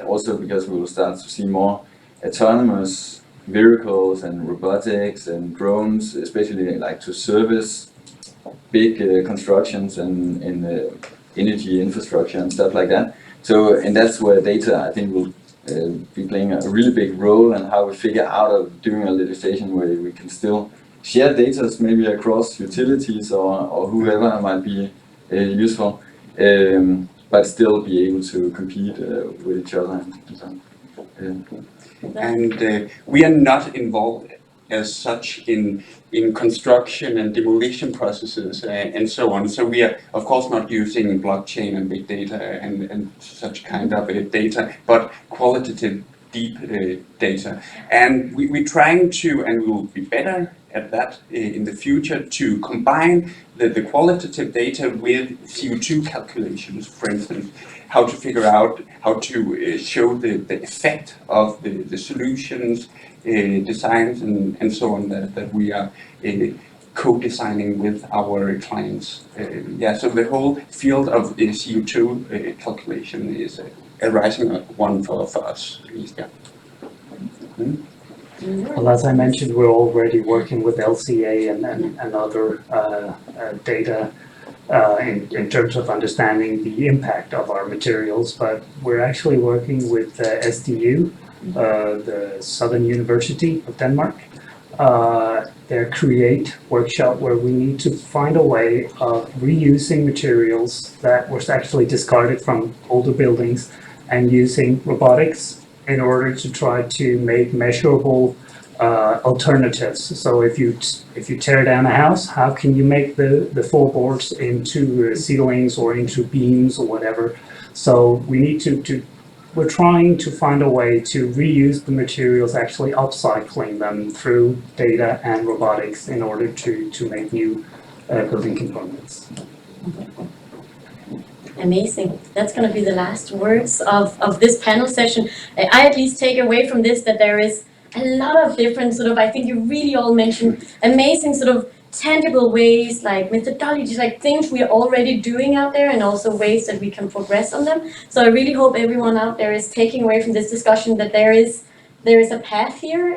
G: also because we will start to see more autonomous vehicles and robotics and drones, especially like to service big constructions and energy infrastructure and stuff like that. So, and that's where data, I think, will be playing a really big role, and how we figure out of doing a legislation where we can still share data maybe across utilities or whoever might be useful, but still be able to compete with each other.
F: And we are not involved as such in construction and demolition processes and so on. So we are, of course, not using blockchain and big data and such kind of data, but qualitative deep data. And we're trying to, and we will be better at that in the future, to combine the qualitative data with CO2 calculations, for instance, how to figure out how to show the effect of the solutions, designs and so on that we are co-designing with our clients. So the whole field of CO2 calculation is a rising one for us, at least.
H: Well, as I mentioned, we're already working with LCA and other data in terms of understanding the impact of our materials, but we're actually working with SDU, the Southern University of Denmark, their CREATE workshop, where we need to find a way of reusing materials that was actually discarded from older buildings and using robotics in order to try to make measurable alternatives. So if you tear down a house, how can you make the floorboards into ceilings or into beams or whatever? So we need we're trying to find a way to reuse the materials, actually upcycling them through data and robotics in order to make new building components.
D: Amazing. That's going to be the last words of this panel session. I at least take away from this that there is a lot of different sort of, I think you really all mentioned amazing sort of tangible ways, like methodologies, like things we are already doing out there, and also ways that we can progress on them. So I really hope everyone out there is taking away from this discussion that there is there is a path here,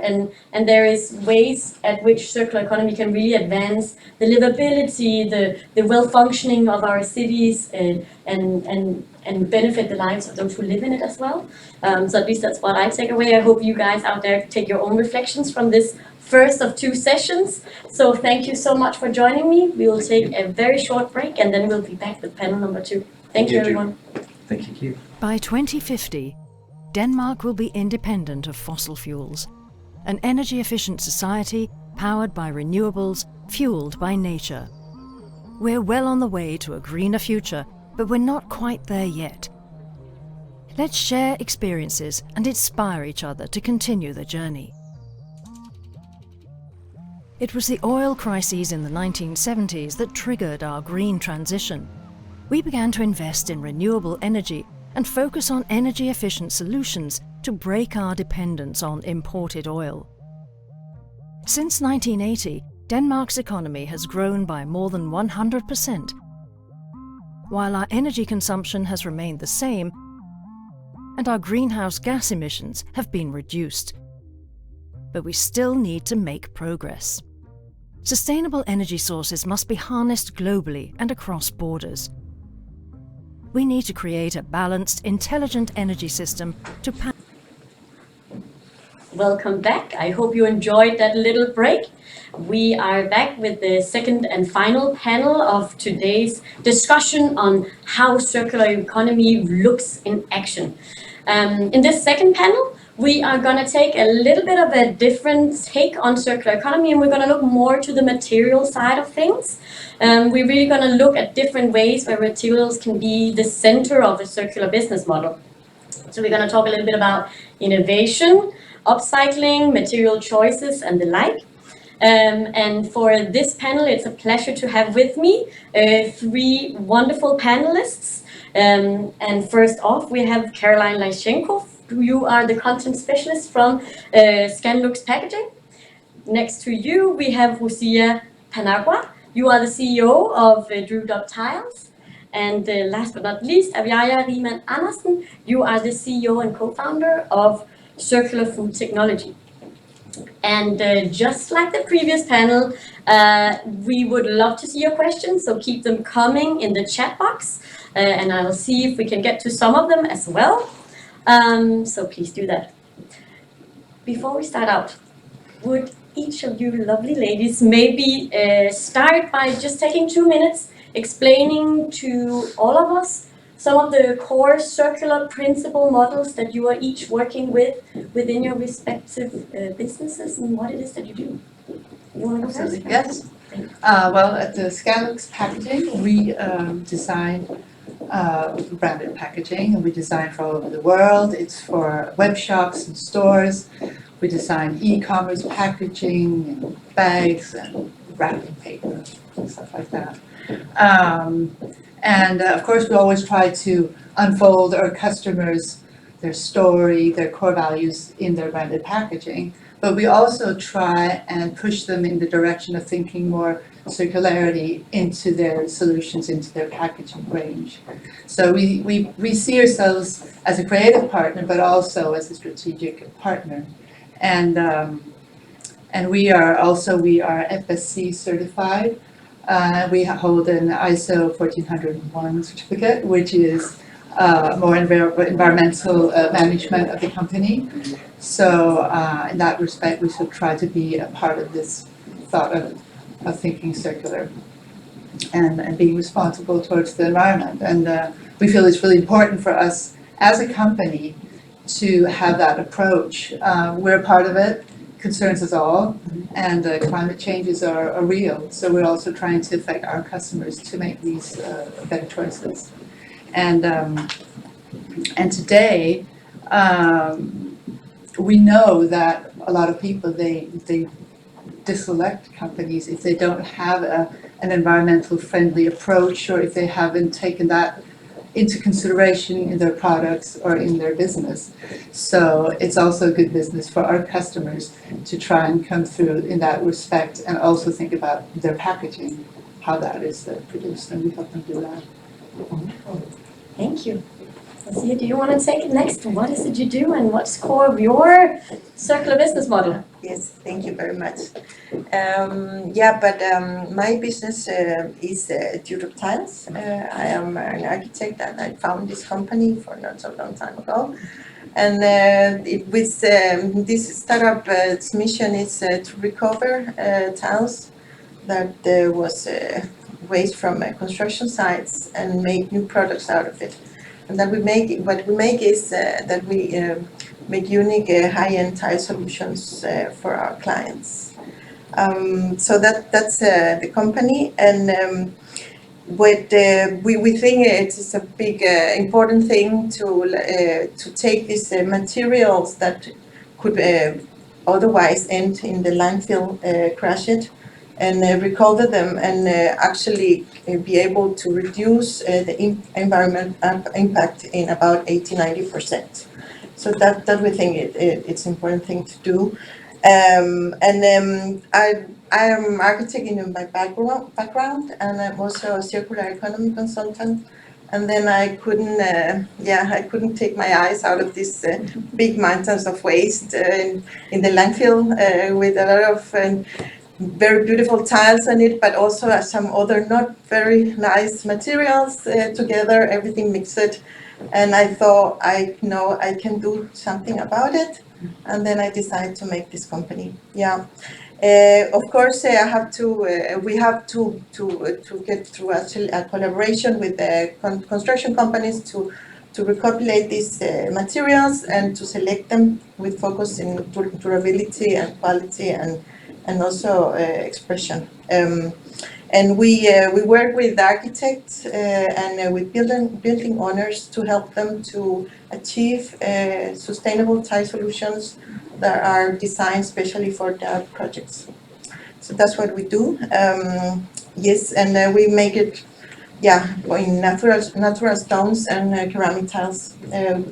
D: and there is ways at which circular economy can really advance the livability, the well-functioning of our cities, and benefit the lives of those who live in it as well. So at least that's what I take away. I hope you guys out there take your own reflections from this first of 2 sessions. So thank you so much for joining me. We will take a very short break, and then we'll be back with panel number 2. Thank you, everyone.
G: Thank you.
I: By 2050, Denmark will be independent of fossil fuels, an energy-efficient society powered by renewables, fueled by nature. We're well on the way to a greener future, but we're not quite there yet. Let's share experiences and inspire each other to continue the journey. It was the oil crises in the 1970s that triggered our green transition. We began to invest in renewable energy and focus on energy-efficient solutions to break our dependence on imported oil. Since 1980, Denmark's economy has grown by more than 100%, while our energy consumption has remained the same and our greenhouse gas emissions have been reduced. But we still need to make progress. Sustainable energy sources must be harnessed globally and across borders. We need to create a balanced, intelligent energy system to
D: Welcome back. I hope you enjoyed that little break. We are back with the second and final panel of today's discussion on how circular economy looks in action. In this second panel, we are going to take a little bit of a different take on circular economy, and we're going to look more to the material side of things. We're really going to look at different ways where materials can be the center of a circular business model. So we're going to talk a little bit about innovation, upcycling, material choices, and the like. And for this panel, it's a pleasure to have with me 3 wonderful panelists. And first off, we have Caroline Lyschenkov. You are the content specialist from Scanlux Packaging. Next to you, we have Lucia Panagua. You are the CEO of Drewed Up Tiles. And last but not least, Aviaya Riemann Andersen. You are the CEO and co-founder of Circular Food Technology. And just like the previous panel, we would love to see your questions, so keep them coming in the chat box, and I'll see if we can get to some of them as well. So please do that. Before we start out, would each of you lovely ladies maybe start by just taking 2 minutes explaining to all of us some of the core circular principle models that you are each working with within your respective businesses, and what it is that you do. You want to go first?
J: Yes. Well, at the Scanlux Packaging, we design branded packaging, and we design for all over the world. It's for web shops and stores. We design e-commerce packaging and bags and wrapping paper and stuff like that. And of course, we always try to unfold our customers, their story, their core values in their branded packaging. But we also try and push them in the direction of thinking more circularity into their solutions, into their packaging range. So we see ourselves as a creative partner, but also as a strategic partner. And we are FSC certified. We hold an ISO 14001 certificate, which is more environmental management of the company. So in that respect, we should try to be a part of this thought of thinking circular and being responsible towards the environment. And we feel it's really important for us as a company to have that approach. We're a part of it. Concerns us all, and climate changes are real. So we're also trying to affect our customers to make these better choices. And today, we know that a lot of people they diselect companies if they don't have an environmental friendly approach, or if they haven't taken that into consideration in their products or in their business. So it's also good business for our customers to try and come through in that respect, and also think about their packaging, how that is produced, and we help them do that.
D: Thank you. Lucia, do you want to take it next? What is it you do and what's core of your circular business model?
K: Yes, thank you very much. My business is Dural Tiles. I am an architect and I found this company for not so long time ago. And this startup, its mission is to recover tiles that was waste from construction sites and make new products out of it. And that what we make is that we make unique high-end tile solutions for our clients. So that's the company, and we think it is a big important thing to take these materials that could otherwise end in the landfill, crash it, and recover them, and actually be able to reduce the environment impact in about 80-90%. So that we think it's an important thing to do. I am architect in my background, and I'm also a circular economy consultant. And then I couldn't take my eyes out of these big mountains of waste in the landfill with a lot of very beautiful tiles on it, but also some other not very nice materials together, everything mixed. And I thought, I can do something about it. And then I decided to make this company. Yeah. Of course, we have to get through actually a collaboration with the construction companies to recopulate these materials and to select them with focus in durability and quality and also expression. And we work with architects and with building owners to help them to achieve sustainable tile solutions that are designed specially for their projects. So that's what we do. Yes, and we make it, in natural stones and ceramic tiles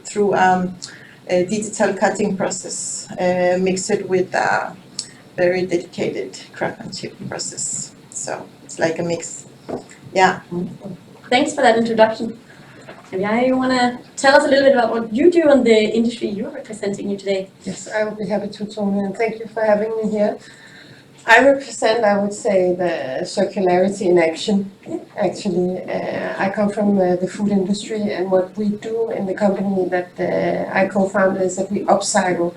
K: through a digital cutting process mixed with a very dedicated craftsmanship process. So it's like a mix. Yeah.
D: Thanks for that introduction. Maybe you want to tell us a little bit about what you do in the industry you're representing here today.
L: Yes, I would be happy to, Tony, and thank you for having me here. I represent, I would say, the circularity in action. Actually, I come from the food industry, and what we do in the company that I co-founded is that we upcycle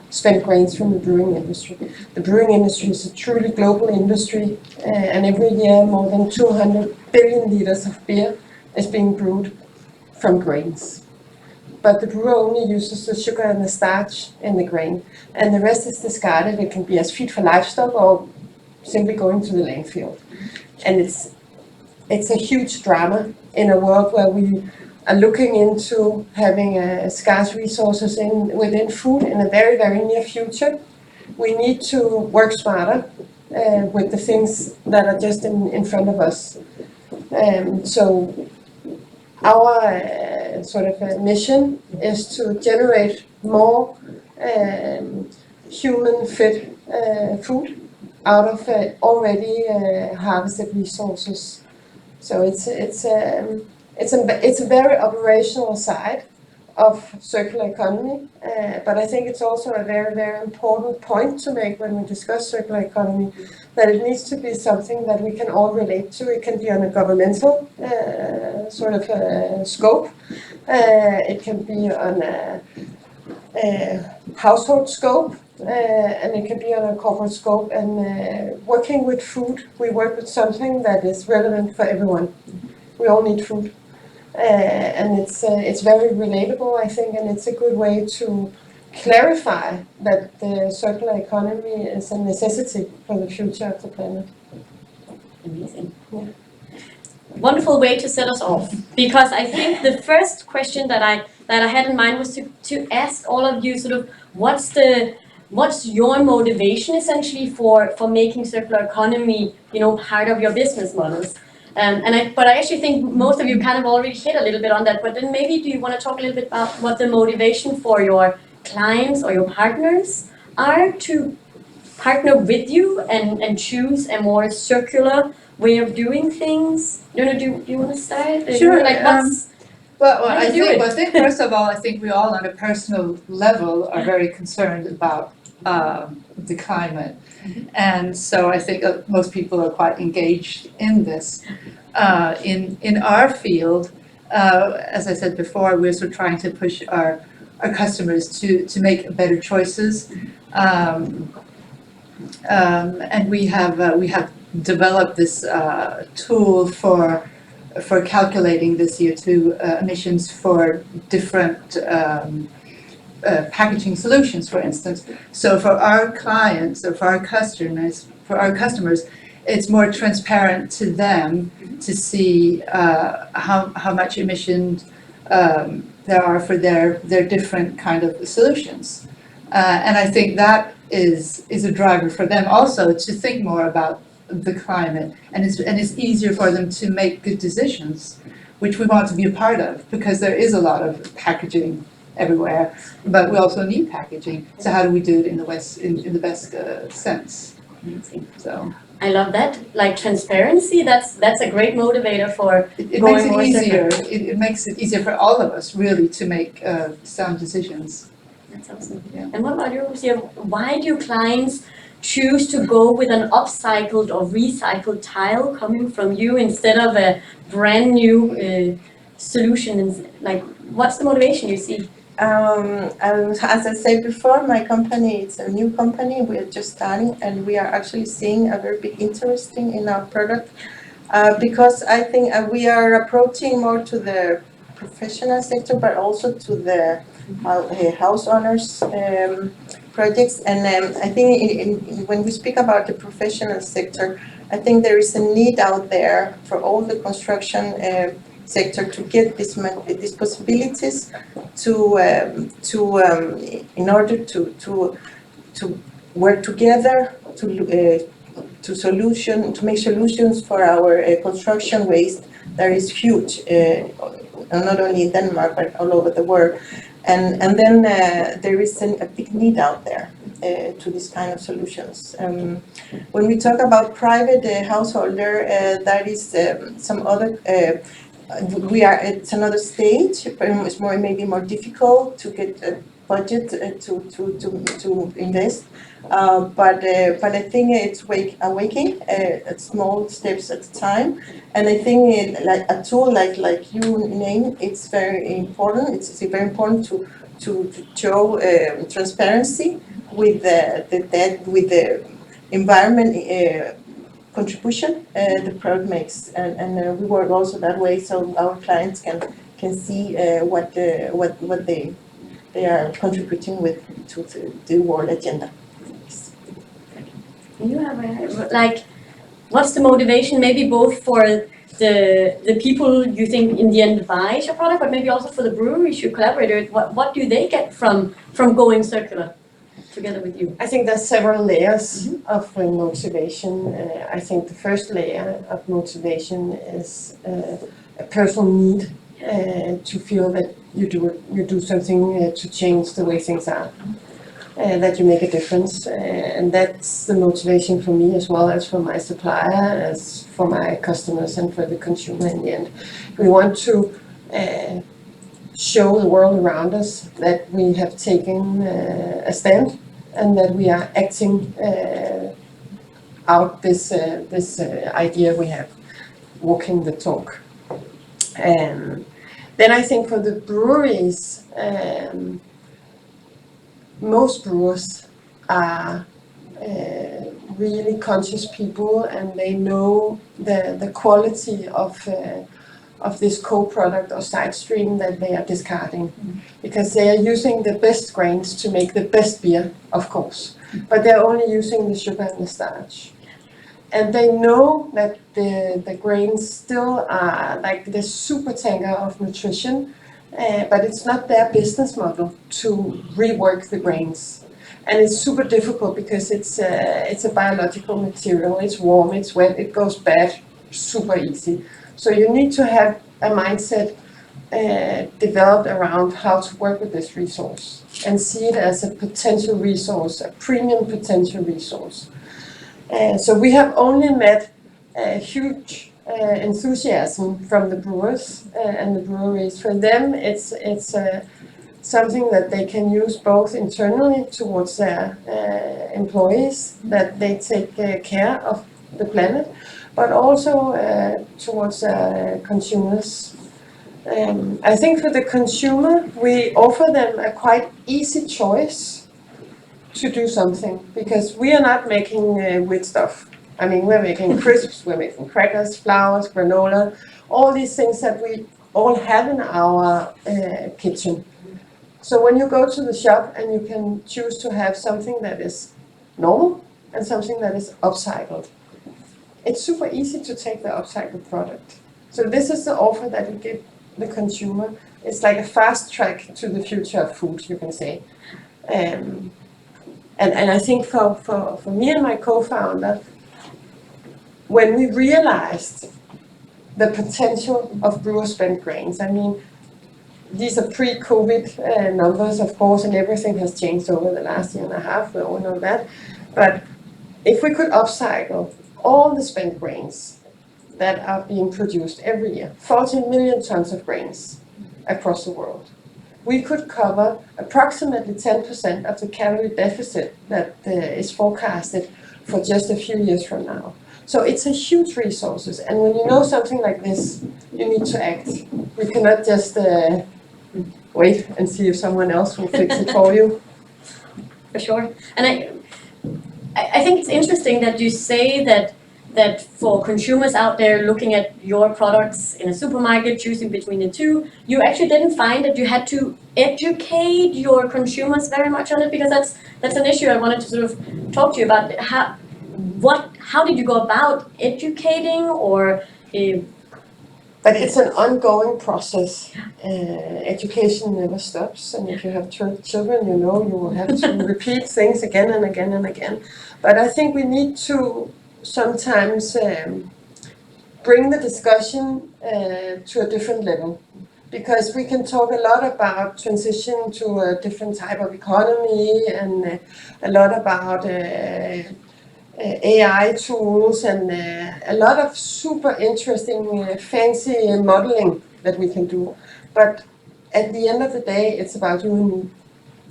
L: spent grains from the brewing industry. The brewing industry is a truly global industry, and every year more than 200 billion liters of beer is being brewed from grains. But the brewer only uses the sugar and the starch in the grain, and the rest is discarded. It can be as feed for livestock or simply going to the landfill. And it's a huge drama in a world where we are looking into having scarce resources within food in a very, very near future. We need to work smarter with the things that are just in front of us. So our sort of mission is to generate more human fit food out of already harvested resources. So it's a very operational side of circular economy, but I think it's also a very, very important point to make when we discuss circular economy, that it needs to be something that we can all relate to. It can be on a governmental sort of scope. It can be on a household scope, and it can be on a corporate scope. And working with food, we work with something that is relevant for everyone. We all need food. And it's very relatable, I think, and it's a good way to clarify that the circular economy is a necessity for the future of the planet.
D: Amazing. Yeah. Wonderful way to set us off, because I think the first question that I had in mind was to ask all of you sort of what's your motivation essentially for making circular economy, part of your business models. But I actually think most of you kind of already hit a little bit on that, but then maybe do you want to talk a little bit about what the motivation for your clients or your partners are to partner with you and choose a more circular way of doing things? Do you want to start?
J: Sure. Well,
D: How do you do it?
J: I think first of all, I think we all on a personal level are very concerned about the climate. And so I think most people are quite engaged in this. In our field, as I said before, we're sort of trying to push our customers to make better choices. And we have developed this tool for calculating the CO2 emissions for different packaging solutions, for instance. So for our clients or for our customers, it's more transparent to them to see how much emissions there are for their different kind of solutions. And I think that is a driver for them also to think more about the climate, and it's easier for them to make good decisions, which we want to be a part of, because there is a lot of packaging everywhere, but we also need packaging. So how do we do it in the best sense? So
D: I love that. Like transparency, that's a great motivator for
J: it
D: going
J: makes it
D: more
J: easier.
D: circular.
J: It makes it easier for all of us really to make sound decisions.
D: That's awesome.
J: Yeah.
D: And what about you, Lucia? Why do clients choose to go with an upcycled or recycled tile coming from you instead of a brand new solution? And like, what's the motivation you see?
K: As I said before, my company, it's a new company. We are just starting, and we are actually seeing a very big interest in our product because I think we are approaching more to the professional sector, but also to the house owners projects. And I think when we speak about the professional sector, I think there is a need out there for all the construction sector to get these possibilities in order to work together to make solutions for our construction waste that is huge, not only in Denmark but all over the world, and then there is a big need out there to this kind of solutions. When we talk about private householder, that is some other. It's another stage. It's maybe more difficult to get a budget to invest. But I think it's awakening at small steps at a time. And I think like a tool like you name, it's very important. It's very important to show transparency with the environment. Contribution the product makes, and we work also that way, so our clients can see what they are contributing with to the world agenda.
D: You have like, what's the motivation? Maybe both for the people you think in the end buys your product, but maybe also for the breweries you collaborate with. What do they get from going circular together with you?
L: I think there's several layers of motivation. I think the first layer of motivation is a personal need to feel that you do something to change the way things are, that you make a difference, and that's the motivation for me as well as for my supplier, as for my customers, and for the consumer in the end. We want to show the world around us that we have taken a stand, and that we are acting out this idea we have, walking the talk. Then I think for the breweries, most brewers are really conscious people, and they know the quality of this co-product or side stream that they are discarding, because they are using the best grains to make the best beer, of course, but they're only using the sugar and the starch. And they know that the grains still are like the super tanker of nutrition, but it's not their business model to rework the grains. And it's super difficult because it's a biological material, it's warm, it's wet, it goes bad super easy. So you need to have a mindset developed around how to work with this resource and see it as a potential resource, a premium potential resource. So we have only met huge enthusiasm from the brewers and the breweries. For them, it's something that they can use both internally towards their employees, that they take care of the planet, but also towards consumers. I think for the consumer, we offer them a quite easy choice to do something, because we are not making weird stuff. I mean, we're making crisps, we're making crackers, flours, granola, all these things that we all have in our kitchen. So when you go to the shop and you can choose to have something that is normal and something that is upcycled, it's super easy to take the upcycled product. So this is the offer that we give the consumer. It's like a fast track to the future of food, you can say. And I think for me and my co-founder, when we realized the potential of brewer spent grains, I mean, these are pre-COVID numbers, of course, and everything has changed over the last year and a half, we all know that. But if we could upcycle all the spent grains that are being produced every year, 14 million tons of grains across the world, we could cover approximately 10% of the calorie deficit that is forecasted for just a few years from now. So it's a huge resources, and when you know something like this, you need to act. We cannot just wait and see if someone else will fix it for you.
D: For sure. And I think it's interesting that you say that for consumers out there looking at your products in a supermarket, choosing between the two, you actually didn't find that you had to educate your consumers very much on it, because that's an issue I wanted to sort of talk to you about. How did you go about educating, or
L: But it's an ongoing process. Education never stops, and if you have children, you know you will have to repeat things again and again and again. But I think we need to sometimes bring the discussion to a different level, because we can talk a lot about transition to a different type of economy, and a lot about AI tools, and a lot of super interesting fancy modeling that we can do. But at the end of the day, it's about you and me.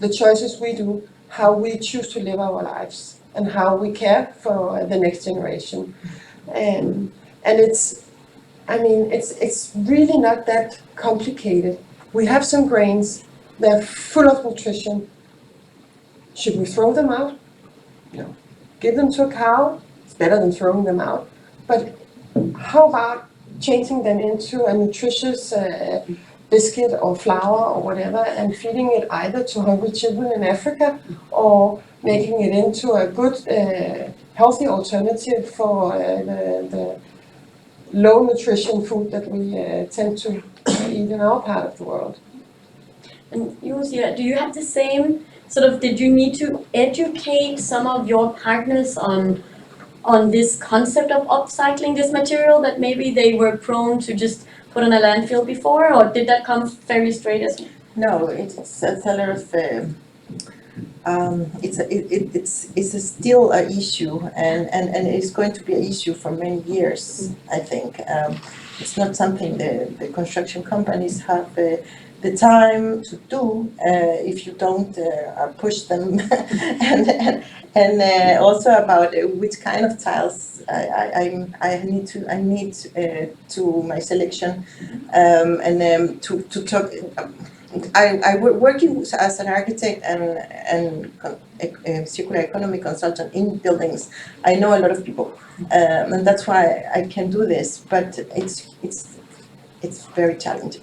L: The choices we do, how we choose to live our lives, and how we care for the next generation. And it's really not that complicated. We have some grains, they're full of nutrition. Should we throw them out? No. Give them to a cow, it's better than throwing them out. But how about changing them into a nutritious biscuit or flour or whatever, and feeding it either to hungry children in Africa, or making it into a good, healthy alternative for the low nutrition food that we tend to eat in our part of the world.
D: And Josia, do you have the same sort of, did you need to educate some of your partners on this concept of upcycling this material that maybe they were prone to just put in a landfill before, or did that come fairly straight as?
K: No, it's a lot of it's still an issue, and it's going to be an issue for many years, I think. It's not something the construction companies have the time to do if you don't push them, and also about which kind of tiles I need to my selection, and to talk. I working as an architect and a circular economy consultant in buildings. I know a lot of people, and that's why I can do this. But it's very challenging.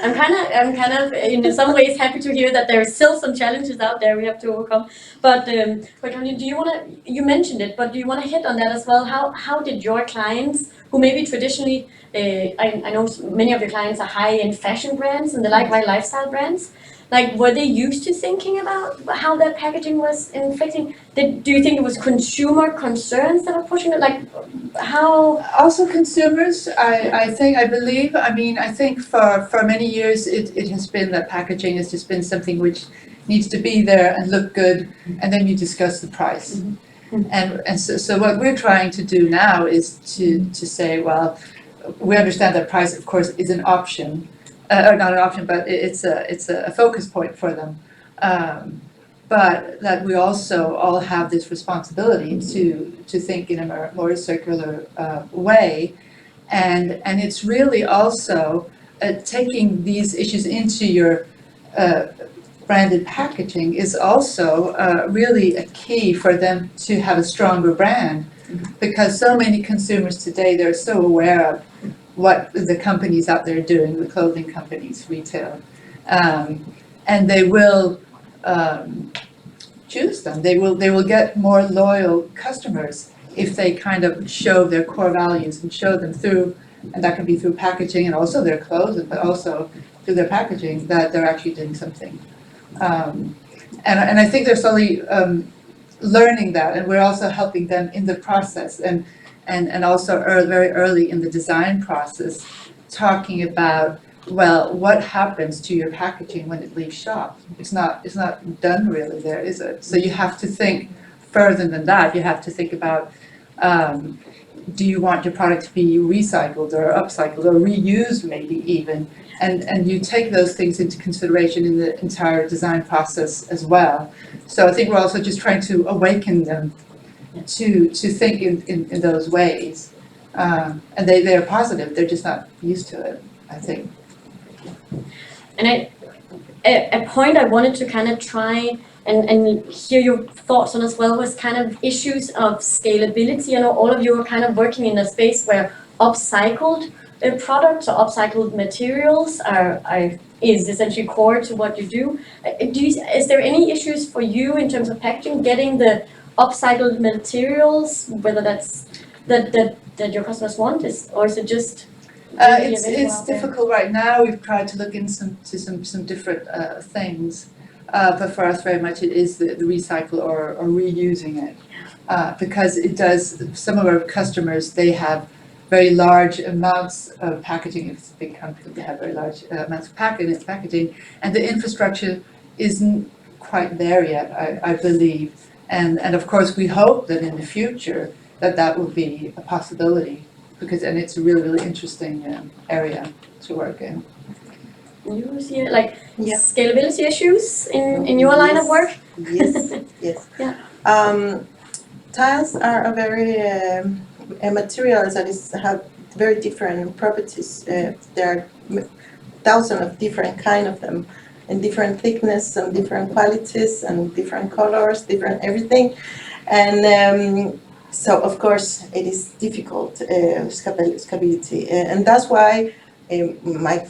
D: I'm kind of in some ways happy to hear that there are still some challenges out there we have to overcome. But Ronny, you mentioned it, but do you want to hit on that as well? How did your clients, who maybe traditionally, I know many of your clients are high-end fashion brands and the lifestyle brands, like, were they used to thinking about how that packaging was inflicting? Do you think it was consumer concerns that are pushing it? Like, how?
J: Also consumers, I think for many years it has been that packaging has just been something which needs to be there and look good, and then you discuss the price. And so what we're trying to do now is to say, well, we understand that price, of course, is an option, or not an option, but it's a focus point for them. But that we also all have this responsibility to think in a more circular way. And it's really also taking these issues into your branded packaging is also really a key for them to have a stronger brand. Because so many consumers today, they're so aware of what the companies out there are doing, the clothing companies, retail. And they will choose them. They will get more loyal customers if they kind of show their core values and show them through, and that can be through packaging and also their clothes, but also through their packaging, that they're actually doing something. And I think they're slowly learning that, and we're also helping them in the process, and also very early in the design process, talking about, well, what happens to your packaging when it leaves shop? It's not done really there, is it? So you have to think further than that. You have to think about, do you want your product to be recycled or upcycled or reused maybe even? And you take those things into consideration in the entire design process as well. So I think we're also just trying to awaken them to think in those ways. And they are positive, they're just not used to it, I think.
D: And a point I wanted to kind of try and hear your thoughts on as well was kind of issues of scalability. I know all of you are kind of working in a space where upcycled products or upcycled materials is essentially core to what you do. Is there any issues for you in terms of packaging, getting the upcycled materials, whether that's that your customers want, or is it just
J: it's difficult right now. We've tried to look into some different things, but for us very much it is the recycle or reusing it, because it does. Some of our customers, they have very large amounts of packaging. If it's a big company, they have very large amounts of packaging, and the infrastructure isn't quite there yet, I believe. And of course, we hope that in the future that will be a possibility, because it's a really interesting area to work in.
D: You see scalability issues in your line of work?
K: Yes, yes.
D: Yeah.
K: Tiles are a very materials that have very different properties. There are thousands of different kind of them, and different thickness and different qualities and different colors, different everything. And so of course it is difficult scalability, and that's why my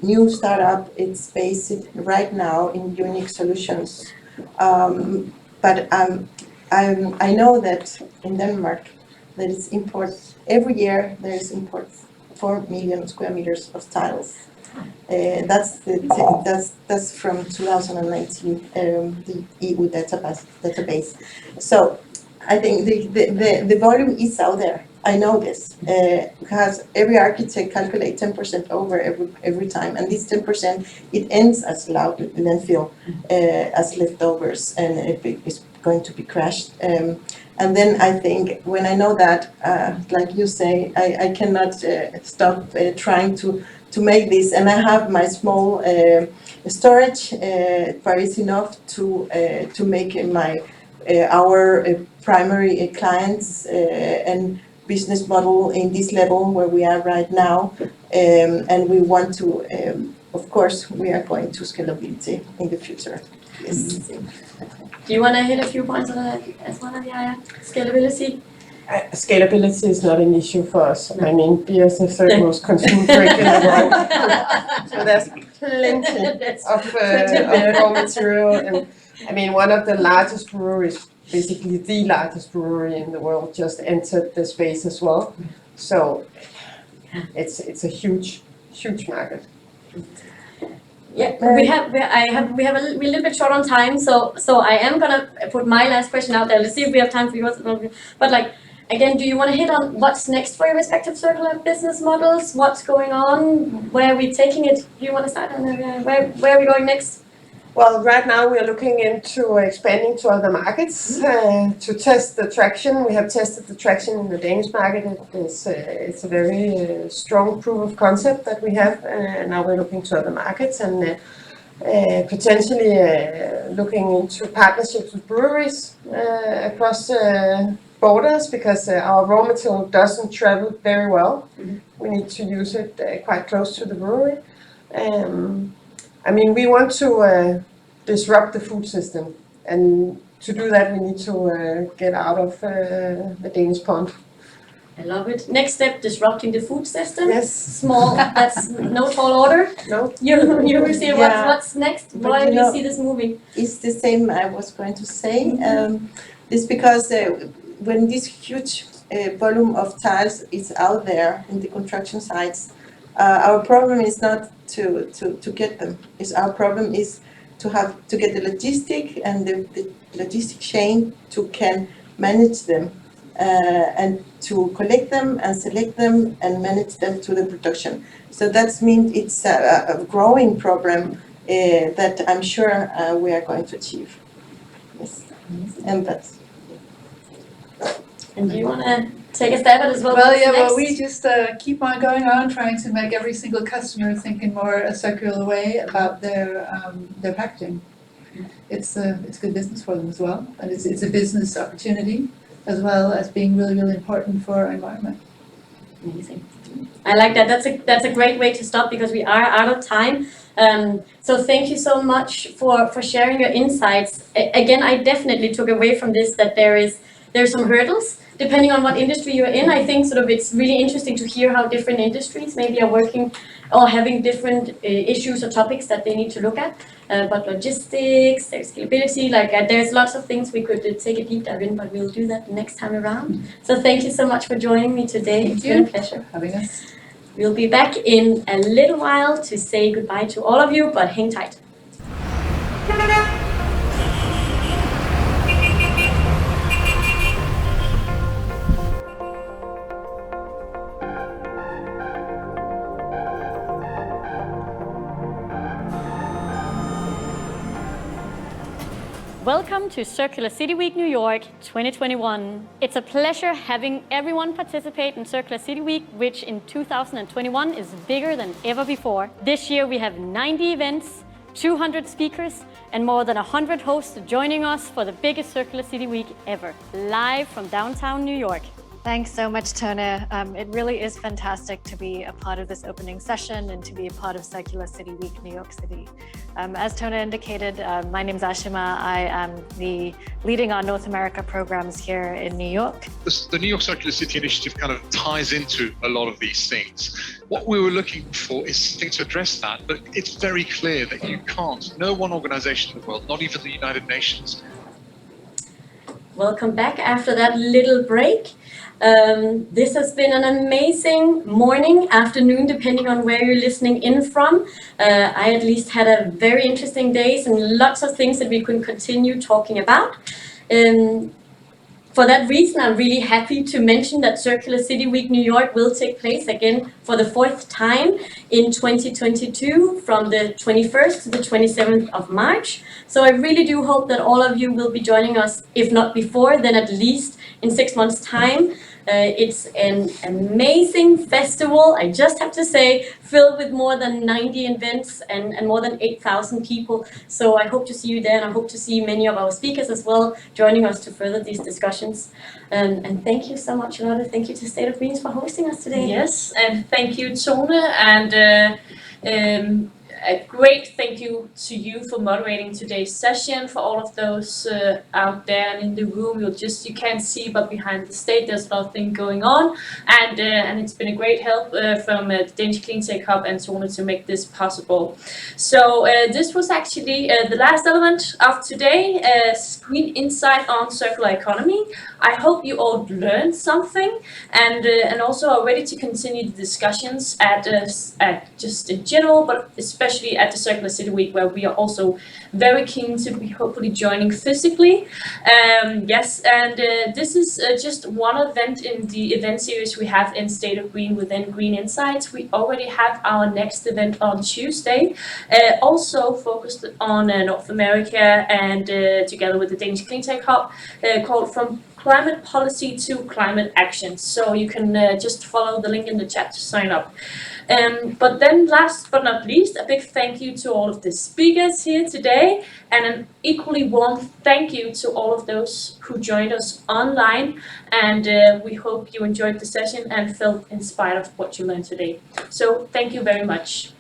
K: new startup is based right now in unique solutions. But I know that in Denmark there is import every year. There is import 4 million square meters of tiles. That's from 2019, the EU database. So I think the volume is out there. I know this because every architect calculates 10% over every time, and this 10% it ends as landfill, as leftovers, and it is going to be crashed. And then I think when I know that, like you say, I cannot stop trying to make this, and I have my small storage, but it's enough to make our primary clients and business model in this level where we are right now, and we want to, of course, we are going to scalability in the future. Yes.
D: Do you want to hit a few points on that as well, Yaya? Scalability?
L: Scalability is not an issue for us. I mean, beer is the third most consumed drink in the world. So there's plenty of raw material. And I mean, one of the largest breweries, basically the largest brewery in the world, just entered the space as well. So it's a huge market.
D: Yeah, we're a little bit short on time, so I am gonna put my last question out there. Let's see if we have time for yours. But again, do you want to hit on what's next for your respective circular business models? What's going on? Where are we taking it? Do you want to start on where are we going next?
L: Well, right now we are looking into expanding to other markets to test the traction. We have tested the traction in the Danish market. It's a very strong proof of concept that we have. Now we're looking to other markets and potentially looking into partnerships with breweries across borders because our raw material doesn't travel very well. We need to use it quite close to the brewery. I mean, we want to disrupt the food system, and to do that, we need to get out of the Danish pond.
D: I love it. Next step, disrupting the food system.
L: Yes.
D: Small, that's no tall order.
L: No.
D: You will see
K: Yeah.
D: what's next.
K: But
D: Why
K: you
D: do you
K: know,
D: see this moving?
K: It's the same I was going to say. It's because when this huge volume of tiles is out there in the construction sites, our problem is not to get them. Our problem is to get the logistic and the logistic chain to can manage them and to collect them and select them and manage them to the production. So that means it's a growing problem that I'm sure we are going to achieve. Yes, and that's.
D: And do you want to take a stab at it as well?
J: Well,
D: What's
J: yeah, well,
D: next?
J: we just keep on going on, trying to make every single customer think in more a circular way about their packaging. It's good business for them as well, and it's a business opportunity as well as being really, really important for our environment.
D: Amazing. I like that. That's a great way to stop because we are out of time. So thank you so much for sharing your insights. Again, I definitely took away from this that there's some hurdles depending on what industry you're in. I think sort of it's really interesting to hear how different industries maybe are working or having different issues or topics that they need to look at. But logistics, there's scalability, there's lots of things we could take a deep dive in, but we'll do that next time around. So thank you so much for joining me today. It's been a pleasure.
J: Having us.
D: We'll be back in a little while to say goodbye to all of you, but hang tight. Welcome to Circular City Week New York 2021. It's a pleasure having everyone participate in Circular City Week, which in 2021 is bigger than ever before. This year we have 90 events, 200 speakers, and more than 100 hosts joining us for the biggest Circular City Week ever, live from downtown New York.
E: Thanks so much, Tone. It really is fantastic to be a part of this opening session and to be a part of Circular City Week New York City. As Tone indicated, my name is Ashima. I am leading our North America programs here in New York.
M: The New York Circular City Initiative kind of ties into a lot of these things. What we were looking for is something to address that, but it's very clear that you can't. No one organization in the world, not even the United Nations.
D: Welcome back after that little break. This has been an amazing morning, afternoon, depending on where you're listening in from. I at least had a very interesting days and lots of things that we can continue talking about. For that reason, I'm really happy to mention that Circular City Week New York will take place again for the 4th time in 2022 from the 21st to the 27th of March. So I really do hope that all of you will be joining us, if not before, then at least in 6 months' time. It's an amazing festival, I just have to say, filled with more than 90 events and more than 8,000 people. So I hope to see you there, and I hope to see many of our speakers as well joining us to further these discussions. And thank you so much, Charlotte. Thank you to State of Greens for hosting us today.
A: Yes, and thank you, Tone, and a great thank you to you for moderating today's session. For all of those out there and in the room, you can't see, but behind the stage there's a lot of things going on, and it's been a great help from the Danish Clean Tech Hub and Tone to make this possible. So this was actually the last element of today, Screen Insight on Circular Economy. I hope you all learned something and also are ready to continue the discussions at just in general, but especially especially at the Circular City Week, where we are also very keen to be hopefully joining physically. Yes, and this is just one event in the event series we have in State of Green within Green Insights. We already have our next event on Tuesday, also focused on North America and together with the Danish Clean Tech Hub, called From Climate Policy to Climate Action. So you can just follow the link in the chat to sign up. But then last but not least, a big thank you to all of the speakers here today, and an equally warm thank you to all of those who joined us online. And we hope you enjoyed the session and felt inspired of what you learned today. So thank you very much.